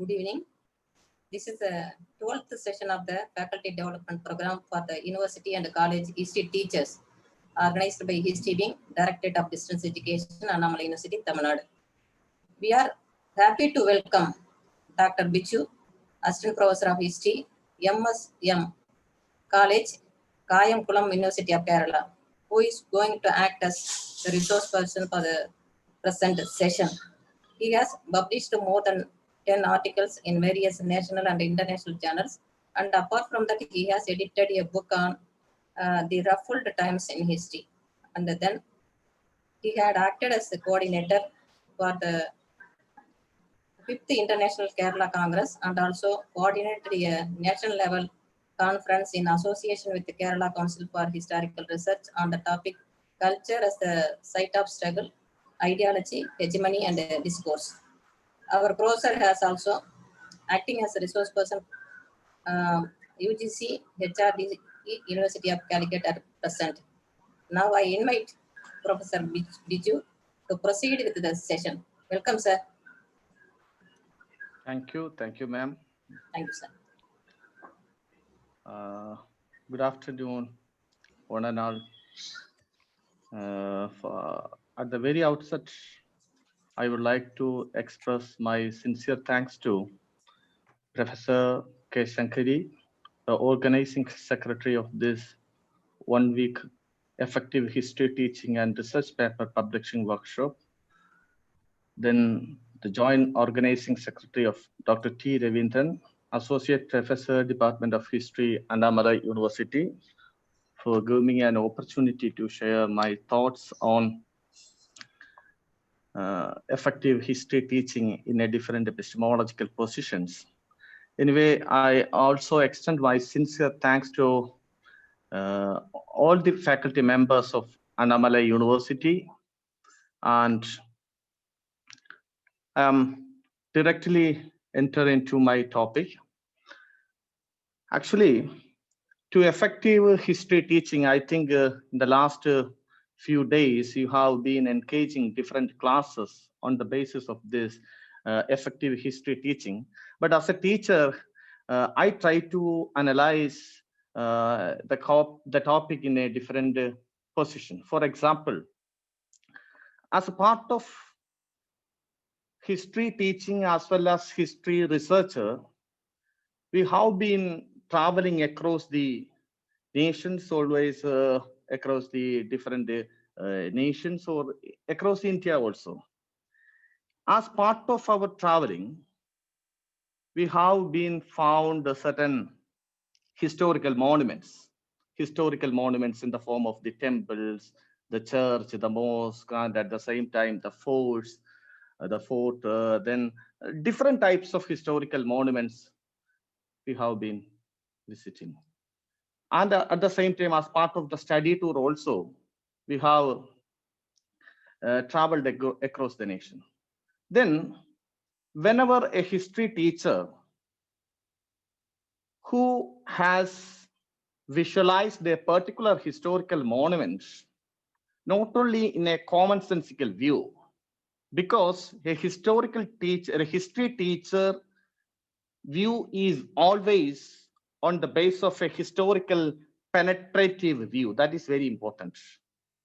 Good evening. This is the 12th session of the Faculty Development Program for the University and College History Teachers, organized by History Wing, Directorate of Distance Education, Annamalai University, Tamil Nadu. We are happy to welcome Dr. Bichu, Assistant Professor of History, MSM College, Kayamkulam University of Kerala, who is going to act as the resource person for the present session. He has published more than 10 articles in various national and international journals, and apart from that, he has edited a book on the ruffled times in history. And then he had acted as the coordinator for the 5th International Kerala Congress and also coordinated a national level conference in association with the Kerala Council for Historical Research on the topic Culture as the Site of Struggle, Ideology, Hegemony and Discourse. Our professor has also acting as a resource person, UGC, HRD, University of Calicut at present. Now I invite Professor Biju to proceed with the session. Welcome, sir. Thank you, ma'am. Thank you, sir. Good afternoon, one and all. At the very outset, I would like to express my sincere thanks to Professor K. Shankari, the organizing secretary of this one-week effective history teaching and research paper publishing workshop. Then the joint organizing secretary of Dr. T. Ravindran, Associate Professor, Department of History, Annamalai University, for giving me an opportunity to share my thoughts on effective history teaching in a different epistemological positions. Anyway, I also extend my sincere thanks to all the faculty members of Annamalai University, and directly enter into my topic. Actually, to effective history teaching, I think in the last few days, you have been engaging different classes on the basis of this effective history teaching. But as a teacher, I try to analyze the topic in a different position. For example, as a part of history teaching as well as history researcher, we have been traveling across the nations, always across the different nations or across India also. As part of our traveling, we have been found certain historical monuments in the form of the temples, the church, the mosque, and at the same time the forts, the fort, then different types of historical monuments we have been visiting. And at the same time, as part of the study tour also, we have traveled across the nation. Then, whenever a history teacher who has visualized a particular historical monument, not only in a commonsensical view, because a history teacher view is always on the basis of a historical penetrative view. That is very important.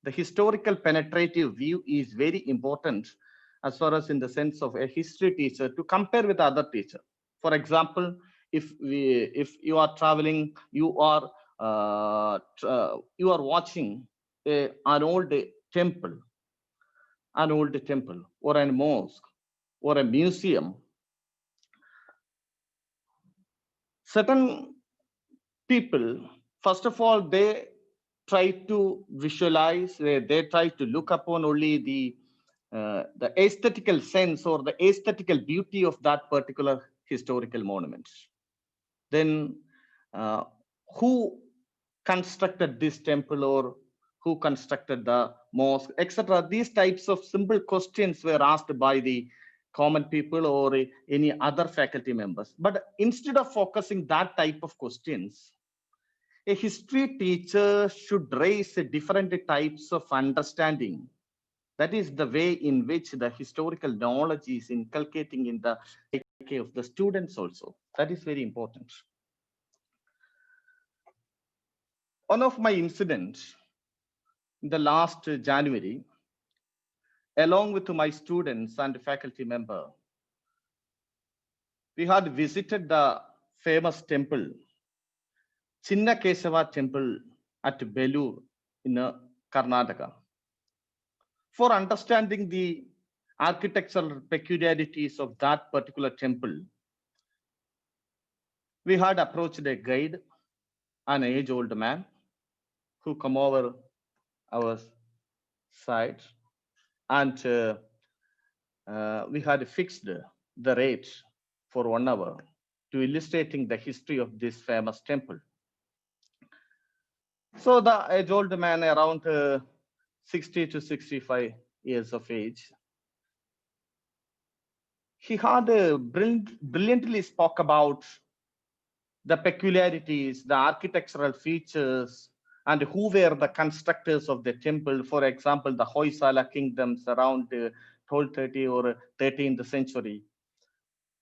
The historical penetrative view is very important as far as in the sense of a history teacher to compare with other teacher. For example, if you are traveling, you are watching an old temple or a mosque or a museum, certain people, first of all, they try to visualize, they try to look upon only the aesthetical sense or the aesthetical beauty of that particular historical monument. Then who constructed this temple or who constructed the mosque, etc. These types of simple questions were asked by the common people or any other faculty members. But instead of focusing that type of questions, a history teacher should raise different types of understanding. That is the way in which the historical knowledge is inculcating in the care of the students also. That is very important. One of my incidents in the last January, along with my students and faculty member, we had visited the famous temple, Chinna Kesava temple at Belur in Karnataka. For understanding the architectural peculiarities of that particular temple, we had approached a guide, an age-old man, who come over our side, and we had fixed the rate for 1 hour to illustrating the history of this famous temple. So the age-old man, around 60 to 65 years of age, he had brilliantly spoke about the peculiarities, the architectural features, and who were the constructors of the temple. For example, the Hoysala kingdoms around 1230 or 13th century.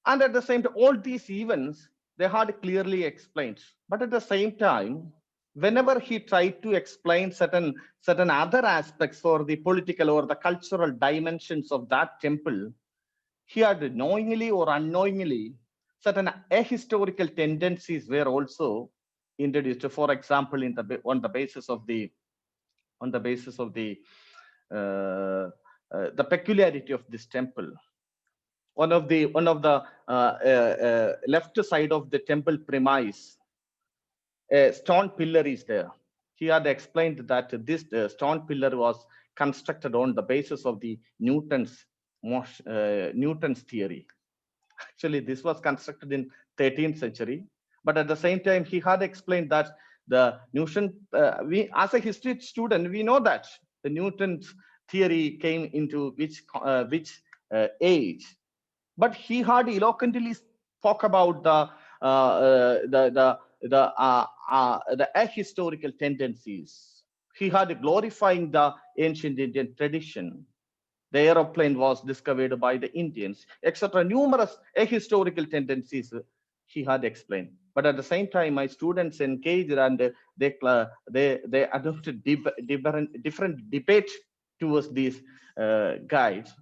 And at the same time, all these events, they had clearly explained. But at the same time, whenever he tried to explain certain other aspects for the political or the cultural dimensions of that temple, he had knowingly or unknowingly certain ahistorical tendencies were also introduced. For example, on the basis of the peculiarity of this temple. One of the left side of the temple premise, a stone pillar is there. He had explained that this stone pillar was constructed on the basis of the Newton's theory. Actually, this was constructed in 13th century, but at the same time, he had explained that the Newton, we as a history student, we know that the Newton's theory came into which age, but he had eloquently spoke about the ahistorical tendencies. He had glorifying the ancient Indian tradition. The aeroplane was discovered by the Indians, etc. Numerous ahistorical tendencies he had explained. But at the same time, my students engaged and they adopted different debate towards these guides.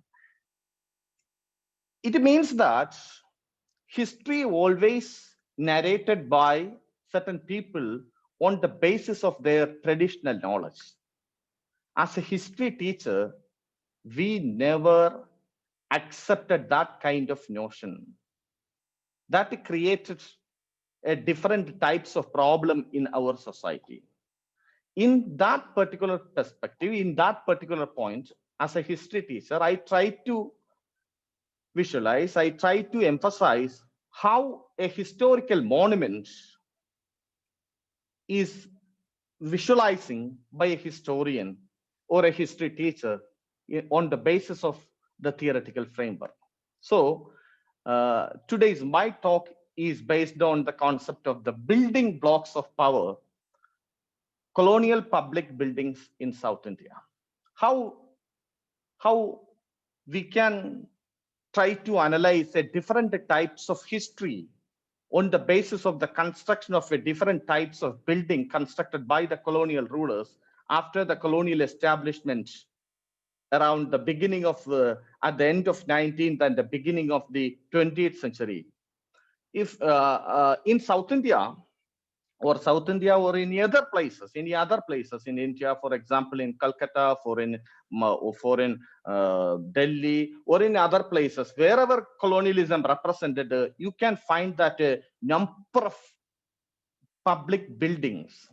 It means that history always narrated by certain people on the basis of their traditional knowledge. As a history teacher, we never accepted that kind of notion. That created different types of problem in our society. In that particular perspective, in that particular point, as a history teacher, I try to visualize, I try to emphasize how a historical monument is visualizing by a historian or a history teacher on the basis of the theoretical framework. So today's my talk is based on the concept of the building blocks of power, colonial public buildings in South India. How we can try to analyze a different types of history on the basis of the construction of a different types of building constructed by the colonial rulers after the colonial establishment around the beginning of at the end of 19th and the beginning of the 20th century. If in South India or any other places in India, for example, in Calcutta, for in Delhi, or in other places, wherever colonialism represented, you can find that a number of public buildings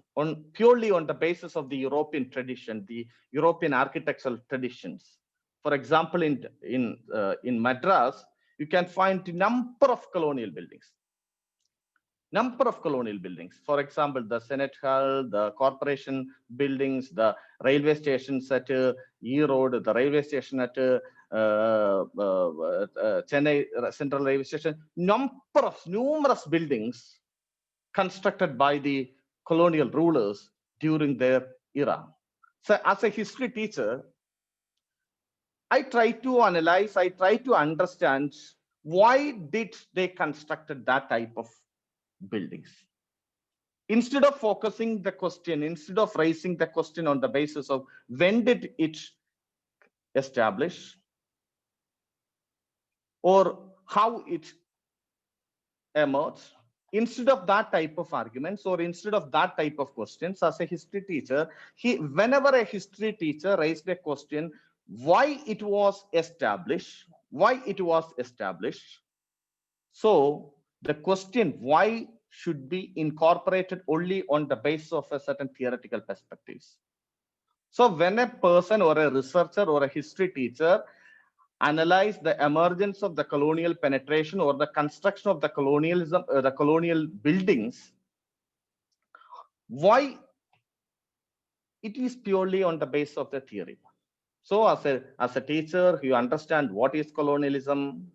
purely on the basis of the European tradition, the European architectural traditions. For example, in Madras, you can find a number of colonial buildings. For example, the Senate Hall, the corporation buildings, the railway stations at E Road, the railway station at Chennai Central Railway Station, numerous buildings constructed by the colonial rulers during their era. So as a history teacher, I try to analyze, I try to understand why did they constructed that type of buildings? Instead of focusing the question, instead of raising the question on the basis of when did it establish or how it emerged, instead of that type of arguments or instead of that type of questions, as a history teacher, whenever a history teacher raised a question why it was established, so the question why should be incorporated only on the basis of a certain theoretical perspectives. So when a person or a researcher or a history teacher analyze the emergence of the colonial penetration or the construction of the colonialism, the colonial buildings, why it is purely on the basis of the theory. So as a teacher, you understand what is colonialism,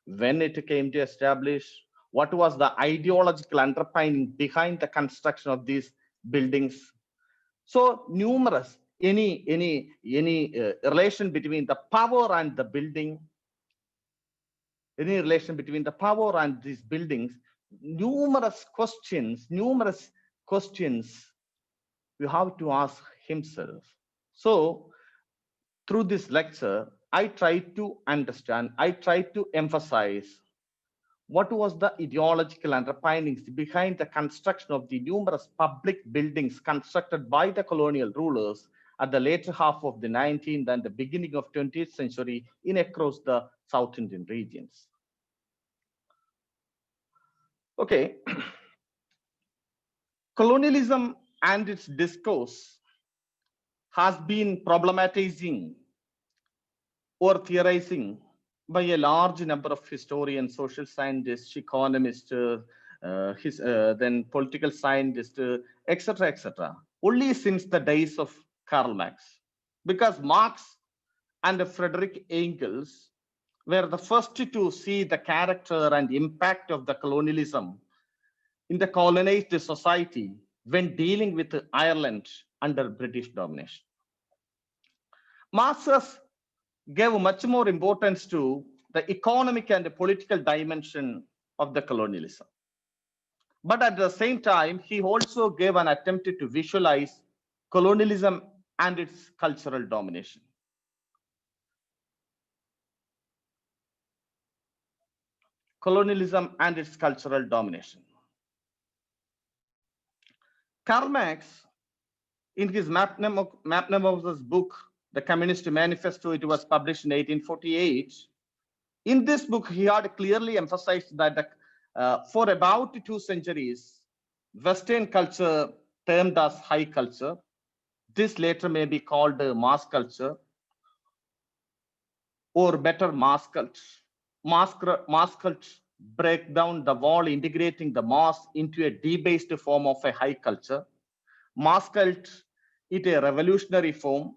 when it came to establish, what was the ideological underpinning behind the construction of these buildings. So numerous, any relation between the power and the building, any relation between the power and these buildings, numerous questions you have to ask himself. So through this lecture, I try to understand, I try to emphasize what was the ideological underpinnings behind the construction of the numerous public buildings constructed by the colonial rulers at the later half of the 19th and the beginning of 20th century in across the South Indian regions. Okay, colonialism and its discourse has been problematizing or theorizing by a large number of historians, social scientists, economists, then political scientists, etc., etc. Only since the days of Karl Marx, because Marx and Frederick Engels were the first to see the character and impact of the colonialism in the colonized society when dealing with Ireland under British domination. Marx gave much more importance to the economic and the political dimension of the colonialism. But at the same time, he also gave an attempt to visualize colonialism and its cultural domination. Colonialism and its cultural domination. Karl Marx, in his magnanimous book, The Communist Manifesto, it was published in 1848. In this book, he had clearly emphasized that for about 2 centuries, Western culture termed as high culture, this later may be called mass culture, or better mass culture. Mass culture break down the wall, integrating the mass into a debased form of a high culture. Mass culture is a revolutionary form.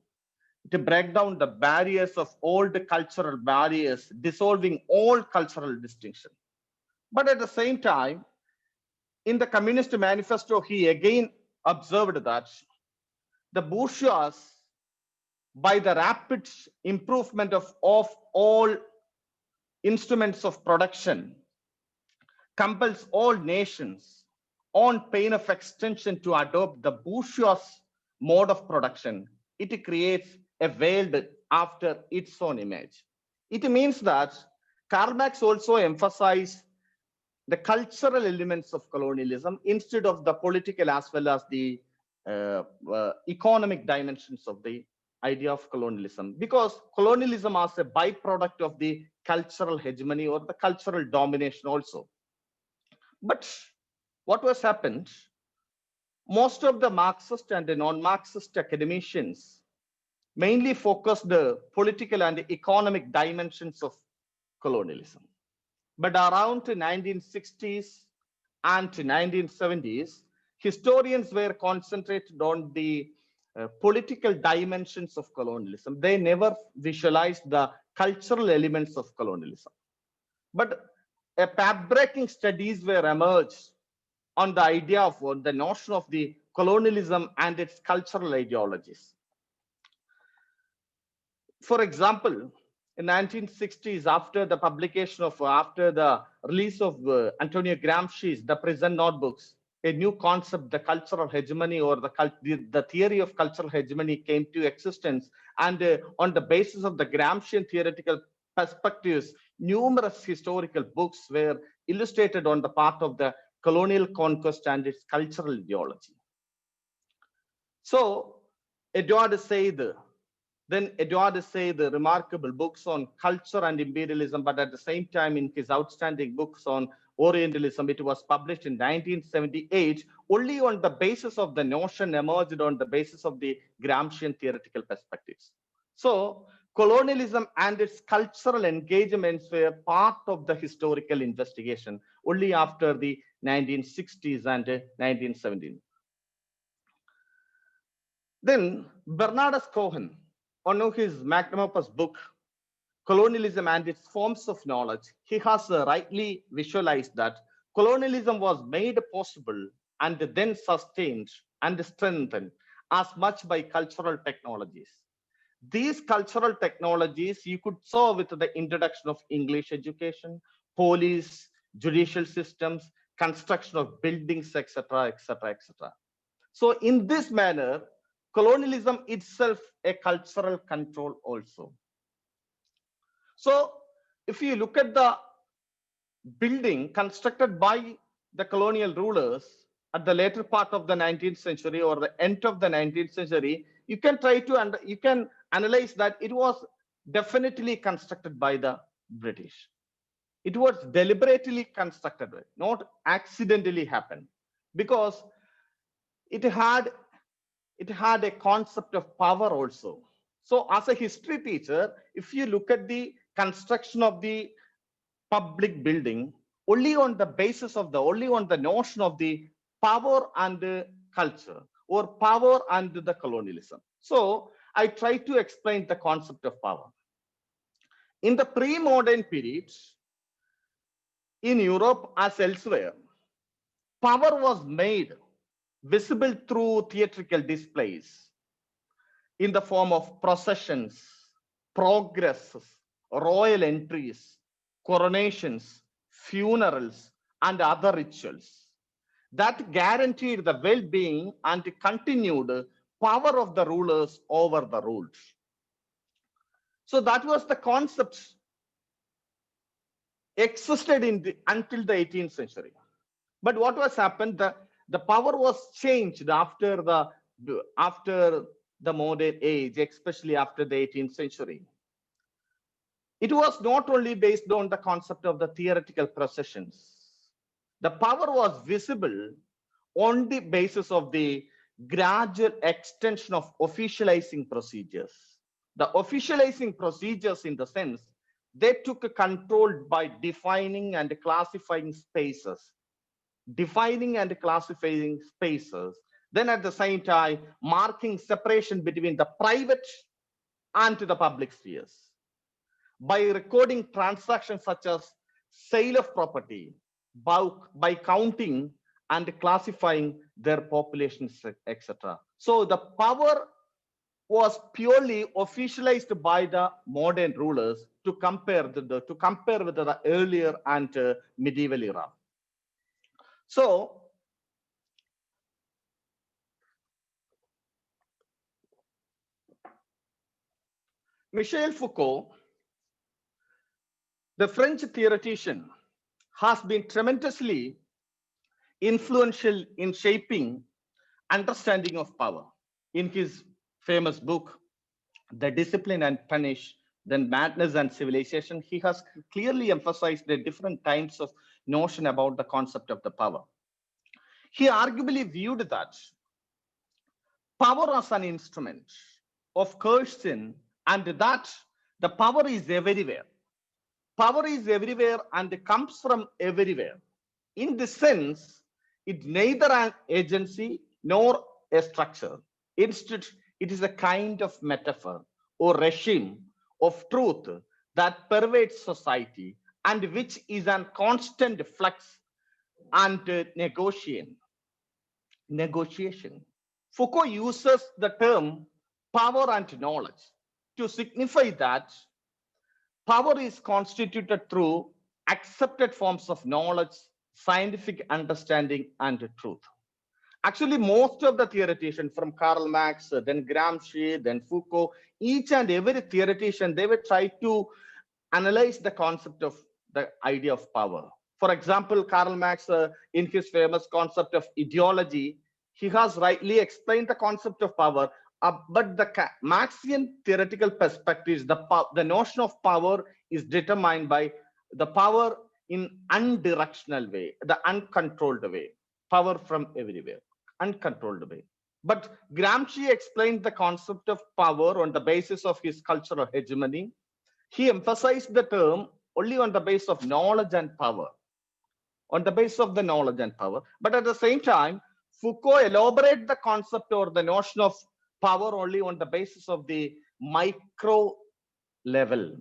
To break down the barriers of old cultural barriers, dissolving all cultural distinction. But at the same time, in the Communist Manifesto, he again observed that the bourgeois, by the rapid improvement of all instruments of production, compels all nations on pain of extension to adopt the bourgeois mode of production. It creates a veiled after its own image. It means that Karl Marx also emphasized the cultural elements of colonialism instead of the political as well as the economic dimensions of the idea of colonialism, because colonialism as a byproduct of the cultural hegemony or the cultural domination also. But what was happened? Most of the Marxist and the non-Marxist academicians mainly focused the political and economic dimensions of colonialism. But around the 1960s and 1970s, historians were concentrated on the political dimensions of colonialism. They never visualized the cultural elements of colonialism. But a path-breaking studies were emerged on the idea of the notion of the colonialism and its cultural ideologies. For example, in 1960s, after the publication of, after the release of Antonio Gramsci's The Prison Notebooks, a new concept, the cultural hegemony, or the theory of cultural hegemony, came to existence. And on the basis of the Gramscian theoretical perspectives, numerous historical books were illustrated on the part of the colonial conquest and its cultural ideology. So Edward Said, remarkable books on culture and imperialism, but at the same time, in his outstanding books on Orientalism, it was published in 1978, only on the basis of the notion emerged on the basis of the Gramscian theoretical perspectives. So colonialism and its cultural engagements were part of the historical investigation only after the 1960s and 1970s. Then Bernardus Cohen, one of his magnum opus book, Colonialism and its Forms of Knowledge, he has rightly visualized that colonialism was made possible and then sustained and strengthened as much by cultural technologies. These cultural technologies you could saw with the introduction of English education, police, judicial systems, construction of buildings, etc., etc., etc. So in this manner, colonialism itself a cultural control also. So if you look at the building constructed by the colonial rulers at the later part of the 19th century or the end of the 19th century, you can try to you can analyze that it was definitely constructed by the British. It was deliberately constructed, not accidentally happened, because it had a concept of power also. So as a history teacher, if you look at the construction of the public building only on the basis of only on the notion of the power and culture, or power and the colonialism. So I try to explain the concept of power. In the pre-modern periods, in Europe as elsewhere, power was made visible through theatrical displays in the form of processions, progresses, royal entries, coronations, funerals, and other rituals that guaranteed the well-being and continued power of the rulers over the ruled. So that was the concept existed until the 18th century. But what was happened? The power was changed after the modern age, especially after the 18th century. It was not only based on the concept of the theoretical processions. The power was visible on the basis of the gradual extension of officializing procedures. The officializing procedures, in the sense, they took control by defining and classifying spaces. Defining and classifying spaces, then at the same time marking separation between the private and the public spheres by recording transactions such as sale of property, by counting and classifying their populations, etc. So the power was purely officialized by the modern rulers to compare with the earlier and medieval era. So Michel Foucault, the French theoretician, has been tremendously influential in shaping understanding of power. In his famous book, The Discipline and Punish, then Madness and Civilization, he has clearly emphasized the different types of notion about the concept of the power. He arguably viewed that power as an instrument of coercion, and that the power is everywhere. Power is everywhere and comes from everywhere. In this sense, it's neither an agency nor a structure. Instead, it is a kind of metaphor or regime of truth that pervades society and which is a constant flux and negotiation. Foucault uses the term power and knowledge to signify that power is constituted through accepted forms of knowledge, scientific understanding, and truth. Actually, most of the theoreticians from Karl Marx, then Gramsci, then Foucault, each and every theoretician, they would try to analyze the concept of the idea of power. For example, Karl Marx, in his famous concept of ideology, he has rightly explained the concept of power, but the Marxian theoretical perspective, the notion of power is determined by the power in undirectional way, the uncontrolled way, power from everywhere, uncontrolled way. But Gramsci explained the concept of power on the basis of his cultural hegemony. He emphasized the term only on the basis of knowledge and power, on the basis of the knowledge and power. But at the same time, Foucault elaborated the concept or the notion of power only on the basis of the micro level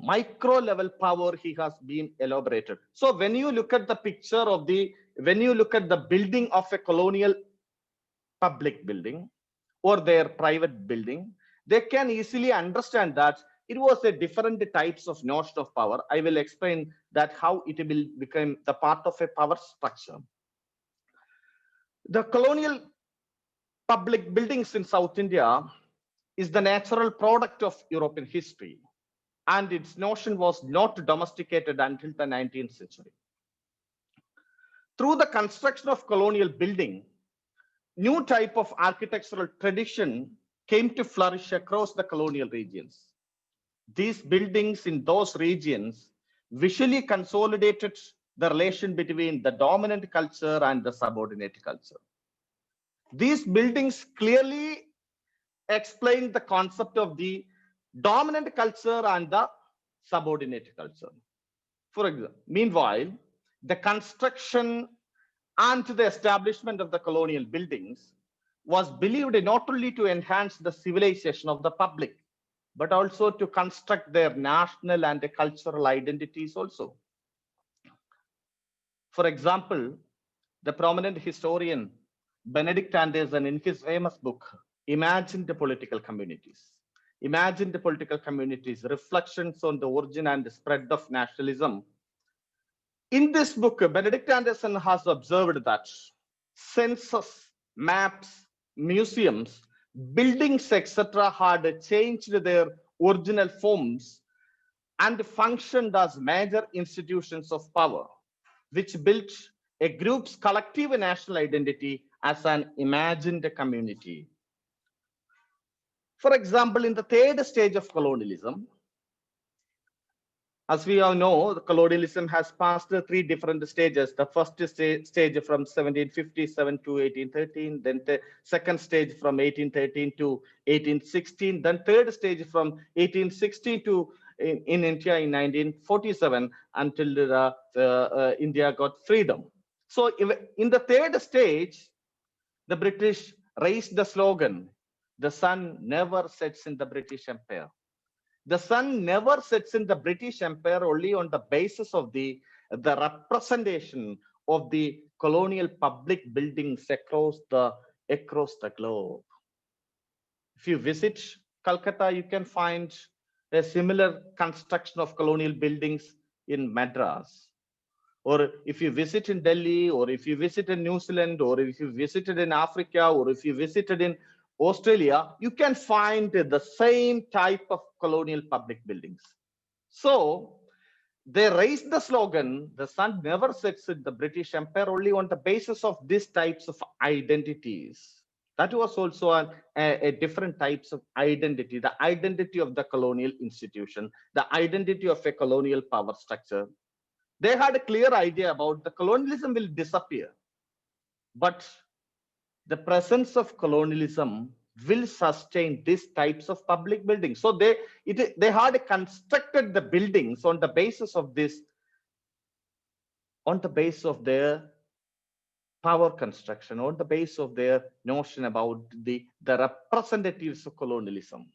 power he has been elaborated. So when you look at the picture of when you look at the building of a colonial public building or their private building, they can easily understand that it was a different types of notion of power. I will explain that how it will become the part of a power structure. The colonial public buildings in South India is the natural product of European history, and its notion was not domesticated until the 19th century. Through the construction of colonial building, new type of architectural tradition came to flourish across the colonial regions. These buildings in those regions visually consolidated the relation between the dominant culture and the subordinate culture. These buildings clearly explain the concept of the dominant culture and the subordinate culture. For example, meanwhile, the construction and the establishment of the colonial buildings was believed not only to enhance the civilization of the public, but also to construct their national and cultural identities also. For example, the prominent historian Benedict Anderson, in his famous book, Imagine the Political Communities, Reflections on the Origin and the Spread of Nationalism. In this book, Benedict Anderson has observed that census, maps, museums, buildings, etc. had changed their original forms and functioned as major institutions of power, which built a group's collective national identity as an imagined community. For example, in the third stage of colonialism, as we all know, the colonialism has passed three different stages. The first stage from 1757 to 1813, then the second stage from 1813 to 1816, then third stage from 1860 to in India in 1947 until India got freedom. So in the third stage, the British raised the slogan, "The sun never sets in the British Empire." The sun never sets in the British Empire only on the basis of the representation of the colonial public buildings across the globe. If you visit Calcutta, you can find a similar construction of colonial buildings in Madras. Or if you visit in Delhi, or if you visit in New Zealand, or if you visited in Africa, or if you visited in Australia, you can find the same type of colonial public buildings. So they raised the slogan, "The sun never sets in the British Empire," only on the basis of these types of identities. That was also a different types of identity, the identity of the colonial institution, the identity of a colonial power structure. They had a clear idea about the colonialism will disappear, but the presence of colonialism will sustain these types of public buildings. So they had constructed the buildings on the basis of this, on the basis of their power construction, on the basis of their notion about the representatives of colonialism.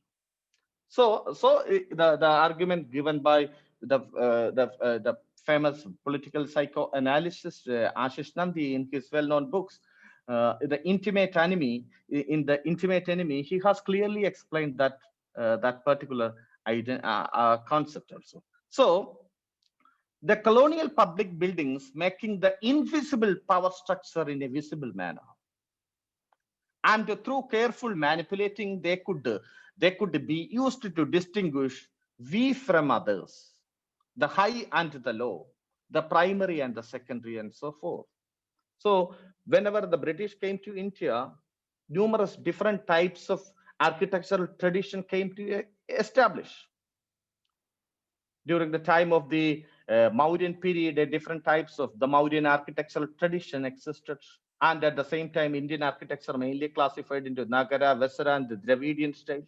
So the argument given by the famous political psychoanalyst Ashish Nandi in his well-known books, The Intimate Enemy, in The Intimate Enemy, he has clearly explained that that particular concept also. So the colonial public buildings making the invisible power structure in a visible manner. And through careful manipulating, they could be used to distinguish we from others, the high and the low, the primary and the secondary, and so forth. So whenever the British came to India, numerous different types of architectural tradition came to establish. During the time of the Mauryan period, different types of the Mauryan architectural tradition existed. And at the same time, Indian architecture mainly classified into Nagara, Vesara, and the Dravidian styles.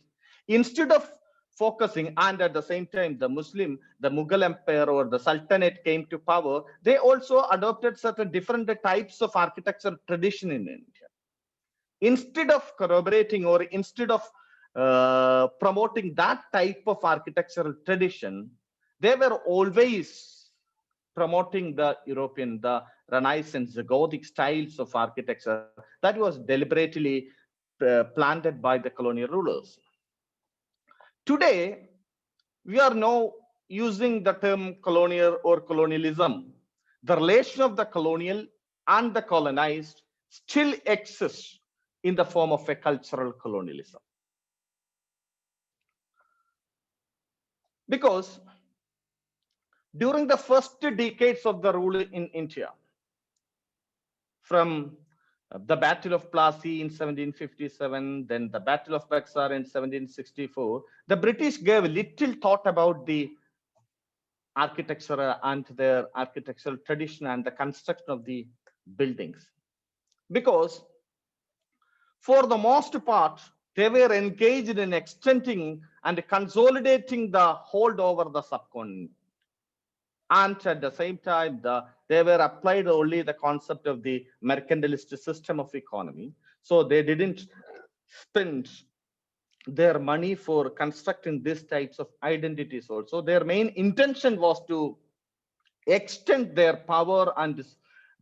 Instead of focusing, and at the same time, the Mughal Empire or the Sultanate came to power, they also adopted certain different types of architectural tradition in India. Instead of corroborating or instead of promoting that type of architectural tradition, they were always promoting the European, the Renaissance, the Gothic styles of architecture that was deliberately planted by the colonial rulers. Today, we are now using the term colonial or colonialism. The relation of the colonial and the colonized still exists in the form of a cultural colonialism. Because during the first decades of the rule in India, from the Battle of Plassey in 1757, then the Battle of Bexar in 1764, the British gave little thought about the architecture and their architectural tradition and the construction of the buildings. Because for the most part, they were engaged in extending and consolidating the hold over the subcontinent. And at the same time, they were applied only the concept of the mercantilist system of economy. So they didn't spend their money for constructing these types of identities also. Their main intention was to extend their power and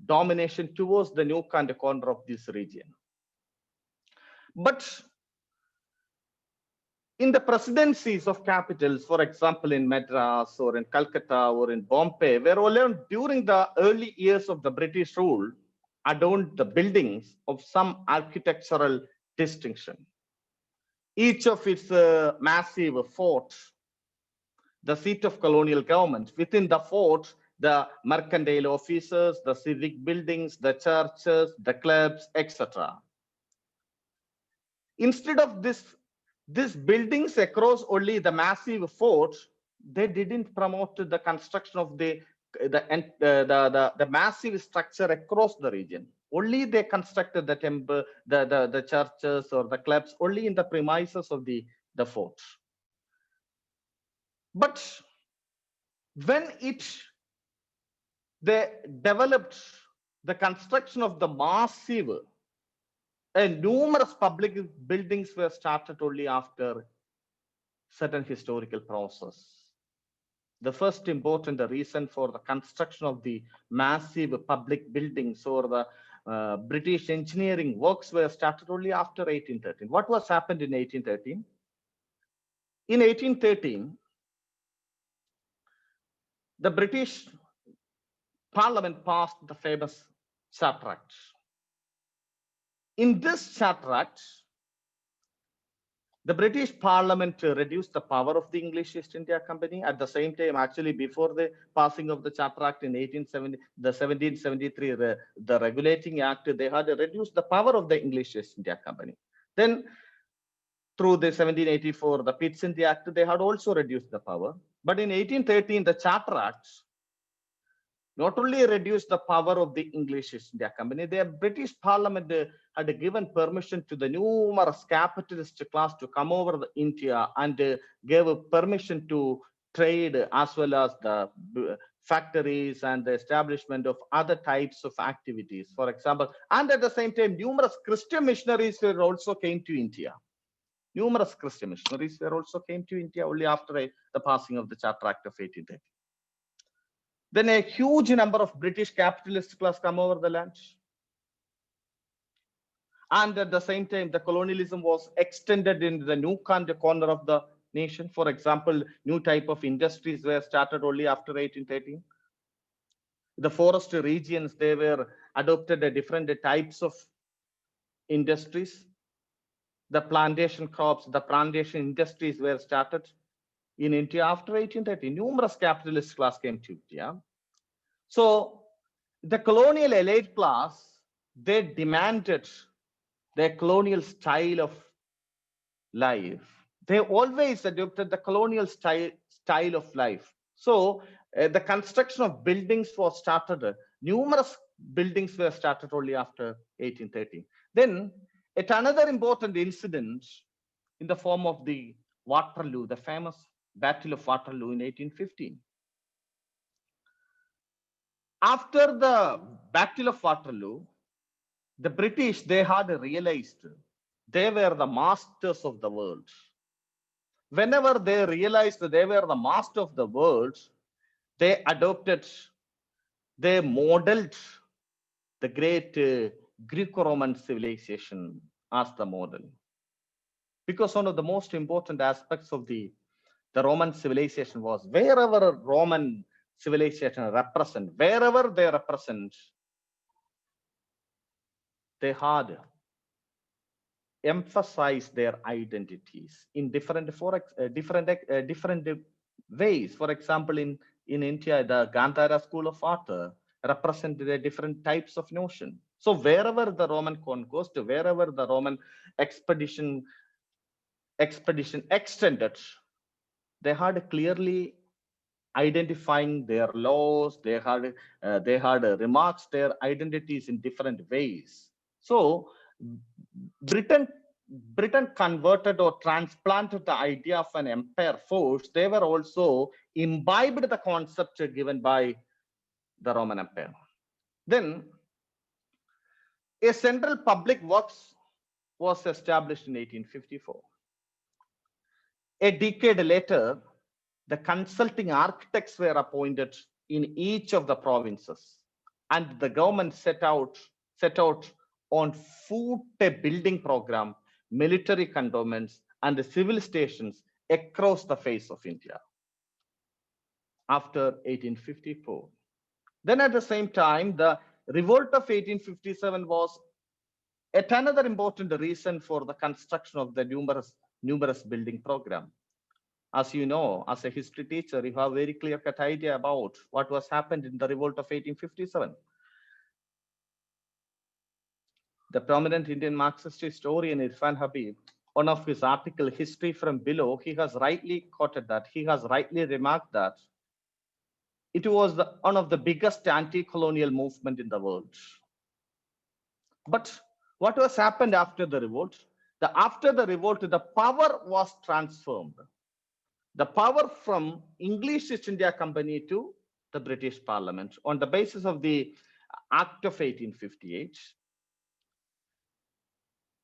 domination towards the nook and corner of this region. But in the presidencies of capitals, for example, in Madras or in Calcutta or in Bombay, where only during the early years of the British rule adorned the buildings of some architectural distinction. Each of its massive forts, the seat of colonial government. Within the fort, the mercantile offices, the civic buildings, the churches, the clubs, etc. Instead of these buildings across only the massive fort, they didn't promote the construction of the massive structure across the region. Only they constructed the temple, the churches or the clubs only in the premises of the fort. But when they developed the construction of the massive and numerous public buildings were started only after certain historical process. The first important reason for the construction of the massive public buildings or the British engineering works were started only after 1813. What was happened in 1813? In 1813, the British Parliament passed the famous Charter Act. In this Charter Act, the British Parliament reduced the power of the English East India Company. At the same time, actually, before the passing of the Charter Act in 1773, the Regulating Act, they had reduced the power of the English East India Company. Then, through the 1784, the Pitt's India Act, they had also reduced the power. But in 1813, the Charter Act not only reduced the power of the English East India Company, the British Parliament had given permission to the numerous capitalist class to come over the India and gave permission to trade as well as the factories and the establishment of other types of activities, for example. And at the same time, numerous Christian missionaries also came to India. Numerous Christian missionaries also came to India only after the passing of the Charter Act of 1830. Then a huge number of British capitalist class come over the land. And at the same time, the colonialism was extended in the nook and the corner of the nation. For example, new type of industries were started only after 1813. The forest regions, they were adopted a different types of industries. The plantation crops, the plantation industries were started in India after 1830. Numerous capitalist class came to India. So the colonial elite class, they demanded their colonial style of life. They always adopted the colonial style of life. So the construction of buildings was started. Numerous buildings were started only after 1830. Then at another important incident in the form of the Waterloo, the famous Battle of Waterloo in 1815. After the Battle of Waterloo, the British, they had realized they were the masters of the world. Whenever they realized that they were the master of the world, they adopted, they modeled the great Greco-Roman civilization as the model. Because one of the most important aspects of the Roman civilization was wherever Roman civilization represent, wherever they represent, they had emphasized their identities in different ways. For example, in India, the Gandhara school of art represented a different types of notion. So wherever the Roman conquest, wherever the Roman expedition extended, they had clearly identifying their laws. They had remarks their identities in different ways. So Britain converted or transplanted the idea of an empire force. They were also imbibed the concept given by the Roman Empire. Then a central public works was established in 1854. A decade later, the consulting architects were appointed in each of the provinces, and the government set out on foot a building program, military cantonments, and the civil stations across the face of India after 1854. Then at the same time, the revolt of 1857 was yet another important reason for the construction of the numerous building program. As you know, as a history teacher, you have a very clear-cut idea about what was happened in the revolt of 1857. The prominent Indian Marxist historian Irfan Habib, one of his article, History from Below, he has rightly quoted that, he has rightly remarked that it was one of the biggest anti-colonial movement in the world. But what was happened after the revolt? After the revolt, the power was transformed. The power from English East India Company to the British Parliament on the basis of the Act of 1858.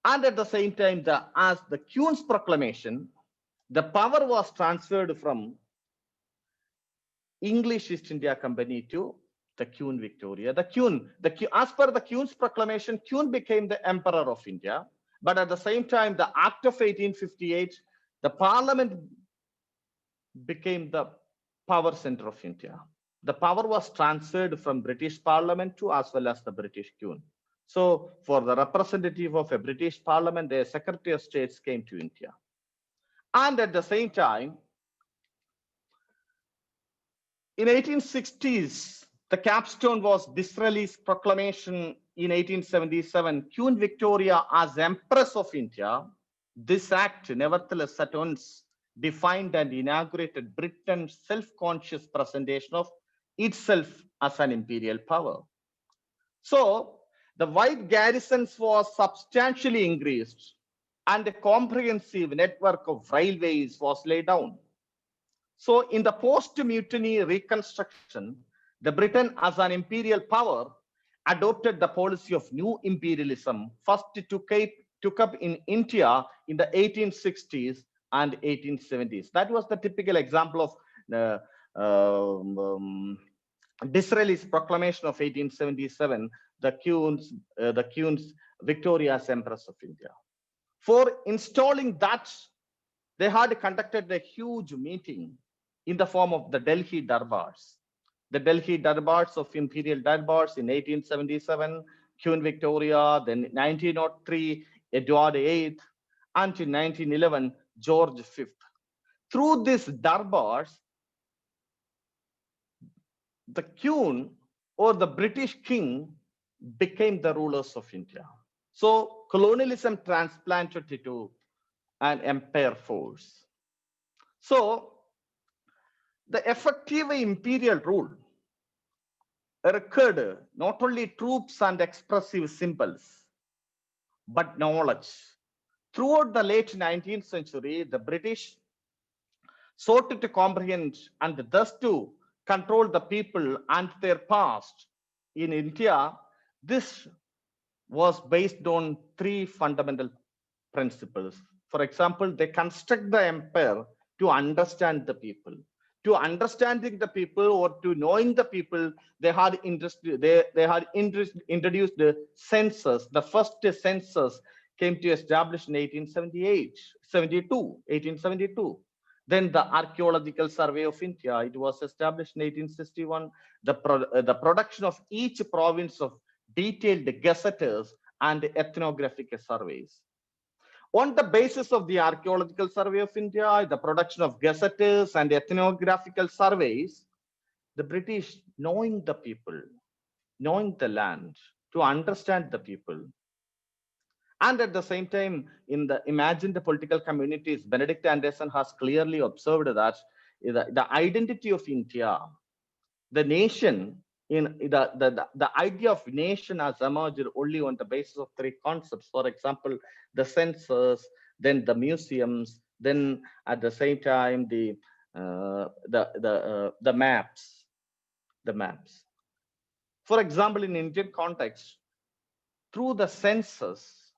And at the same time, as the Queen's proclamation, the power was transferred from English East India Company to the Queen Victoria. As per the Queen's proclamation, Queen became the Emperor of India. But at the same time, the Act of 1858, the Parliament became the power center of India. The power was transferred from British Parliament to as well as the British Queen. So for the representative of a British Parliament, the Secretary of States came to India. And at the same time, in 1860s, the capstone was Disraeli's proclamation in 1877, Queen Victoria as Empress of India. This act, nevertheless, at once defined and inaugurated Britain's self-conscious presentation of itself as an imperial power. So the white garrisons was substantially increased and a comprehensive network of railways was laid down. So in the post-mutiny reconstruction, the Britain as an imperial power adopted the policy of new imperialism, first took up in India in the 1860s and 1870s. That was the typical example of Disraeli's proclamation of 1877, the Queen's Victoria as Empress of India. For installing that they had conducted a huge meeting in the form of the Delhi Darbars. The Delhi Darbars of Imperial Darbars in 1877, Queen Victoria, then 1903, Edward VIII, and in 1911, George V. Through these Darbars, the Queen or the British King became the rulers of India. So colonialism transplanted it to an empire force. So the effective imperial rule required not only troops and expressive symbols, but knowledge. Throughout the late 19th century, the British sought to comprehend and thus to control the people and their past. In India, this was based on three fundamental principles. For example, they construct the empire to understand the people. To understanding the people or to knowing the people, they had introduced the census. The first census came to establish in 1872. Then the Archaeological Survey of India, it was established in 1861. The production of each province of detailed gazetters and ethnographic surveys. On the basis of the Archaeological Survey of India, the production of gazetters and ethnographical surveys, the British, knowing the people, knowing the land, to understand the people. And at the same time, in the imagined political communities, Benedict Anderson has clearly observed that the identity of India, the nation, the idea of nation has emerged only on the basis of three concepts. For example, the census, then the museums, then at the same time the maps. For example, in Indian context, through the census,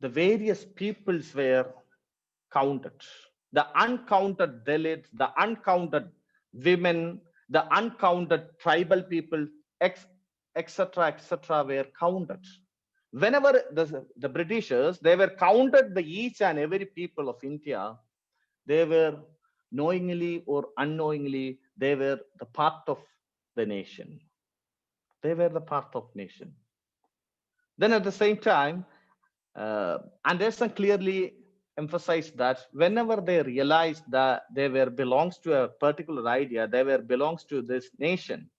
the various peoples were counted. The uncounted Dalits, the uncounted women, the uncounted tribal people, etc., were counted. Whenever the Britishers, they were counted the each and every people of India, they were knowingly or unknowingly, they were the part of the nation. They were the part of nation. Then at the same time, Anderson clearly emphasized that whenever they realized that they were belongs to a particular idea, they were belongs to this nation,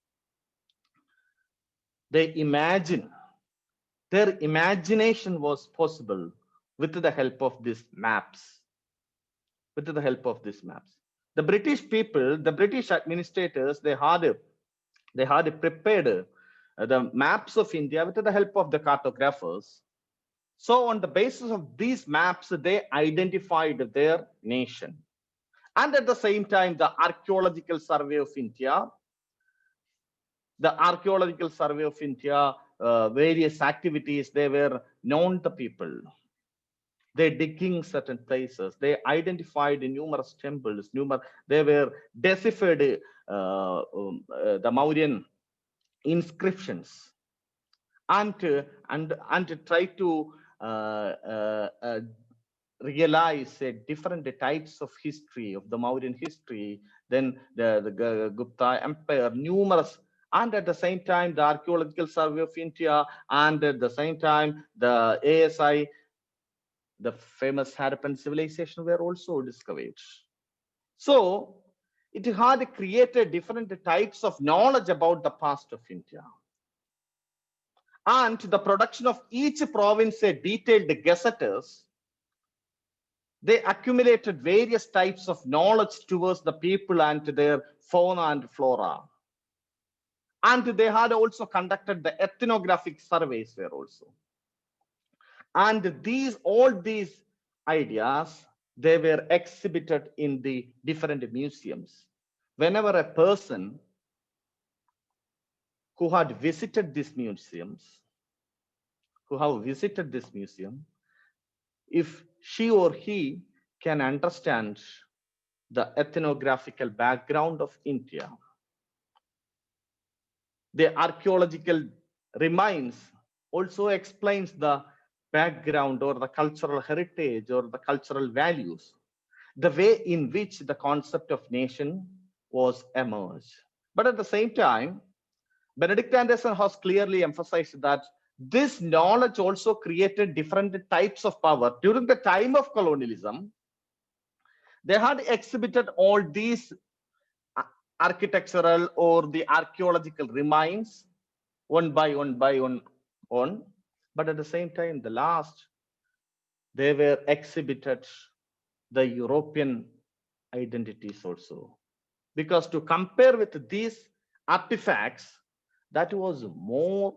they imagine, their imagination was possible with the help of these maps. With the help of these maps, the British people, the British administrators, they had prepared the maps of India with the help of the cartographers. So on the basis of these maps, they identified their nation. And at the same time, the Archaeological Survey of India, various activities, they were known to people. They digging certain places. They identified numerous temples. They were deciphered the Mauryan inscriptions and try to realize different types of history of the Mauryan history, then the Gupta Empire, numerous, and at the same time the Archaeological Survey of India, and at the same time the ASI, the famous Harappan civilization, were also discovered. So it had created different types of knowledge about the past of India. And the production of each province, a detailed gazetters, they accumulated various types of knowledge towards the people and their fauna and flora. And they had also conducted the ethnographic surveys there also. And all these ideas, they were exhibited in the different museums. Whenever a person who had visited these museums, if she or he can understand the ethnographical background of India, the archaeological remains also explains the background or the cultural heritage or the cultural values, the way in which the concept of nation was emerged. But at the same time, Benedict Anderson has clearly emphasized that this knowledge also created different types of power. During the time of colonialism, they had exhibited all these architectural or the archaeological remains one by one. But at the same time, the last, they were exhibited the European identities also. Because to compare with these artifacts, that was more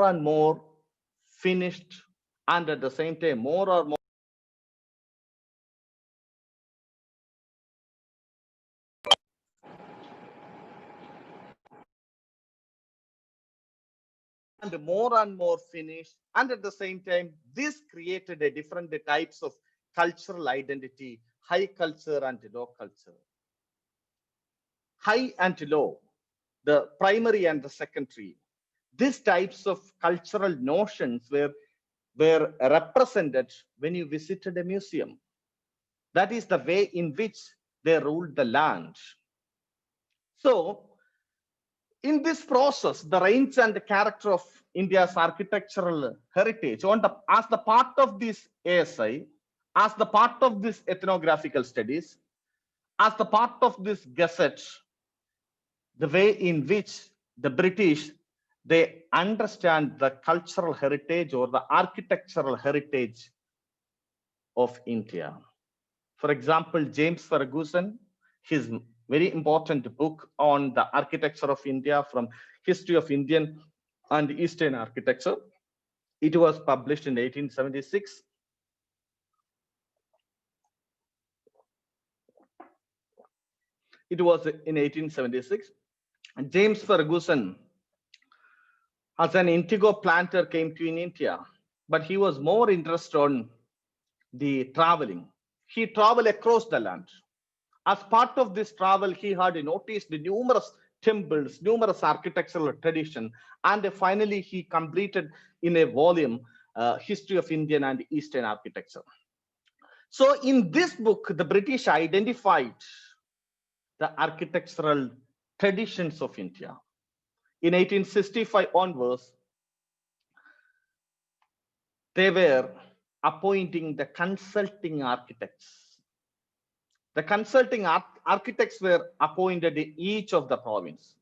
and more finished, and at the same time, more or more and more finished, and at the same time, this created a different types of cultural identity, high culture and low culture. High and low, the primary and the secondary. These types of cultural notions were represented when you visited a museum. That is the way in which they ruled the land. So, in this process, the range and the character of India's architectural heritage, as the part of this ASI, as the part of this ethnographical studies, as the part of this gazette, the way in which the British, they understand the cultural heritage or the architectural heritage of India. For example, James Ferguson, his very important book on the architecture of India, from history of Indian and Eastern architecture. It was published in 1876. It was in 1876. And James Ferguson, as an indigo planter, came to India, but he was more interested on the traveling. He traveled across the land. As part of this travel, he had noticed the numerous temples, numerous architectural tradition, and finally he completed in a volume History of Indian and Eastern Architecture. So in this book, the British identified the architectural traditions of India. In 1865 onwards, they were appointing the consulting architects. The consulting architects were appointed in each of the province.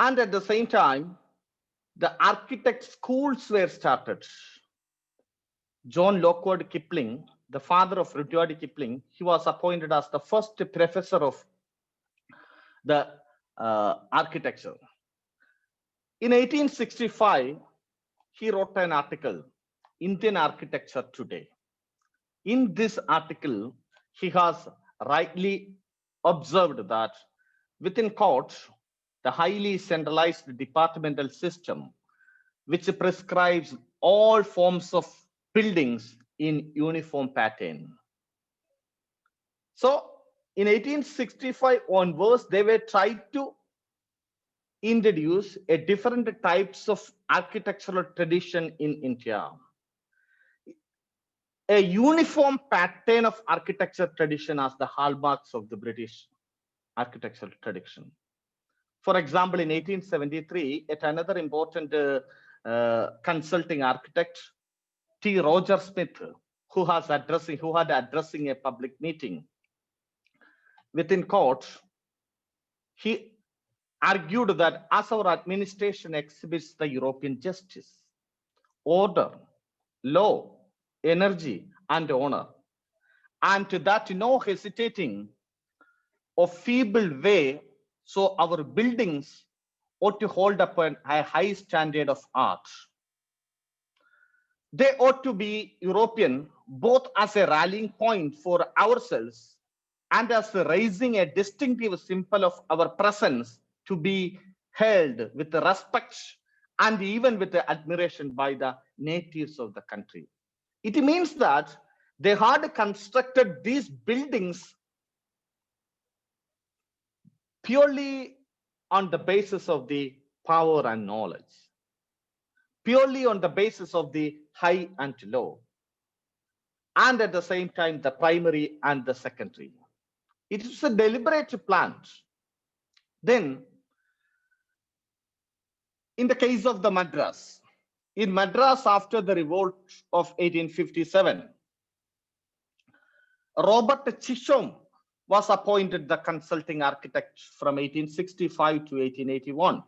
And at the same time, the architect schools were started. John Lockwood Kipling, the father of Rudyard Kipling, he was appointed as the first professor of the architecture. In 1865, he wrote an article, Indian Architecture Today. In this article, he has rightly observed that within court, the highly centralized departmental system, which prescribes all forms of buildings in uniform pattern. So in 1865 onwards, they were trying to introduce a different types of architectural tradition in India. A uniform pattern of architecture tradition as the hallmarks of the British architectural tradition. For example, in 1873, at another important consulting architect, T. Roger Smith, who had addressing a public meeting within court, he argued that as our administration exhibits the European justice, order, law, energy, and honor, and to that no hesitating or feeble way, so our buildings ought to hold up a high standard of art. They ought to be European, both as a rallying point for ourselves and as raising a distinctive symbol of our presence to be held with respect and even with admiration by the natives of the country. It means that they had constructed these buildings purely on the basis of the power and knowledge, purely on the basis of the high and low, and at the same time the primary and the secondary. It is a deliberate plan. Then, in the case of the Madras, in Madras after the revolt of 1857, Robert Chisholm was appointed the consulting architect from 1865 to 1881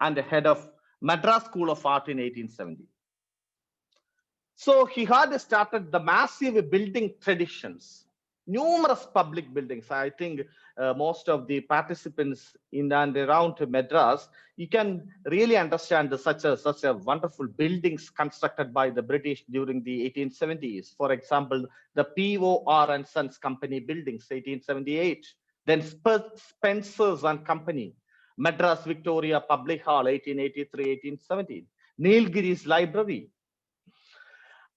and the head of Madras School of Art in 1870. So he had started the massive building traditions, numerous public buildings. I think most of the participants in and around Madras, you can really understand such a wonderful buildings constructed by the British during the 1870s. For example, the P.O.R. and Sons Company buildings, 1878. Then Spencer's and Company, Madras Victoria Public Hall, 1883-1817. Nilgiri's Library,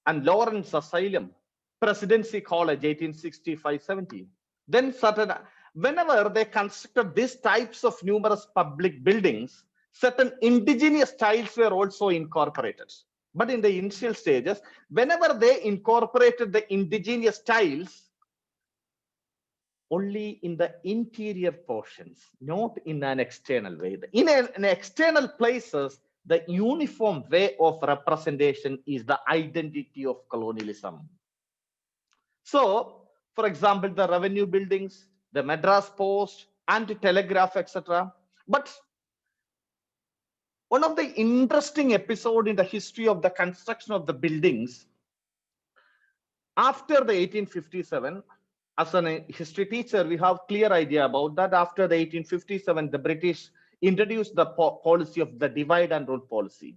and Lawrence Asylum, Presidency College, 1865-70. Then whenever they constructed these types of numerous public buildings, certain indigenous styles were also incorporated. But in the initial stages, whenever they incorporated the indigenous styles, only in the interior portions, not in an external way. In an external places, the uniform way of representation is the identity of colonialism. So, for example, the revenue buildings, the Madras Post, anti-telegraph, etc. But one of the interesting episodes in the history of the construction of the buildings, after the 1857, as a history teacher, we have clear idea about that. After the 1857, the British introduced the policy of the divide and rule policy,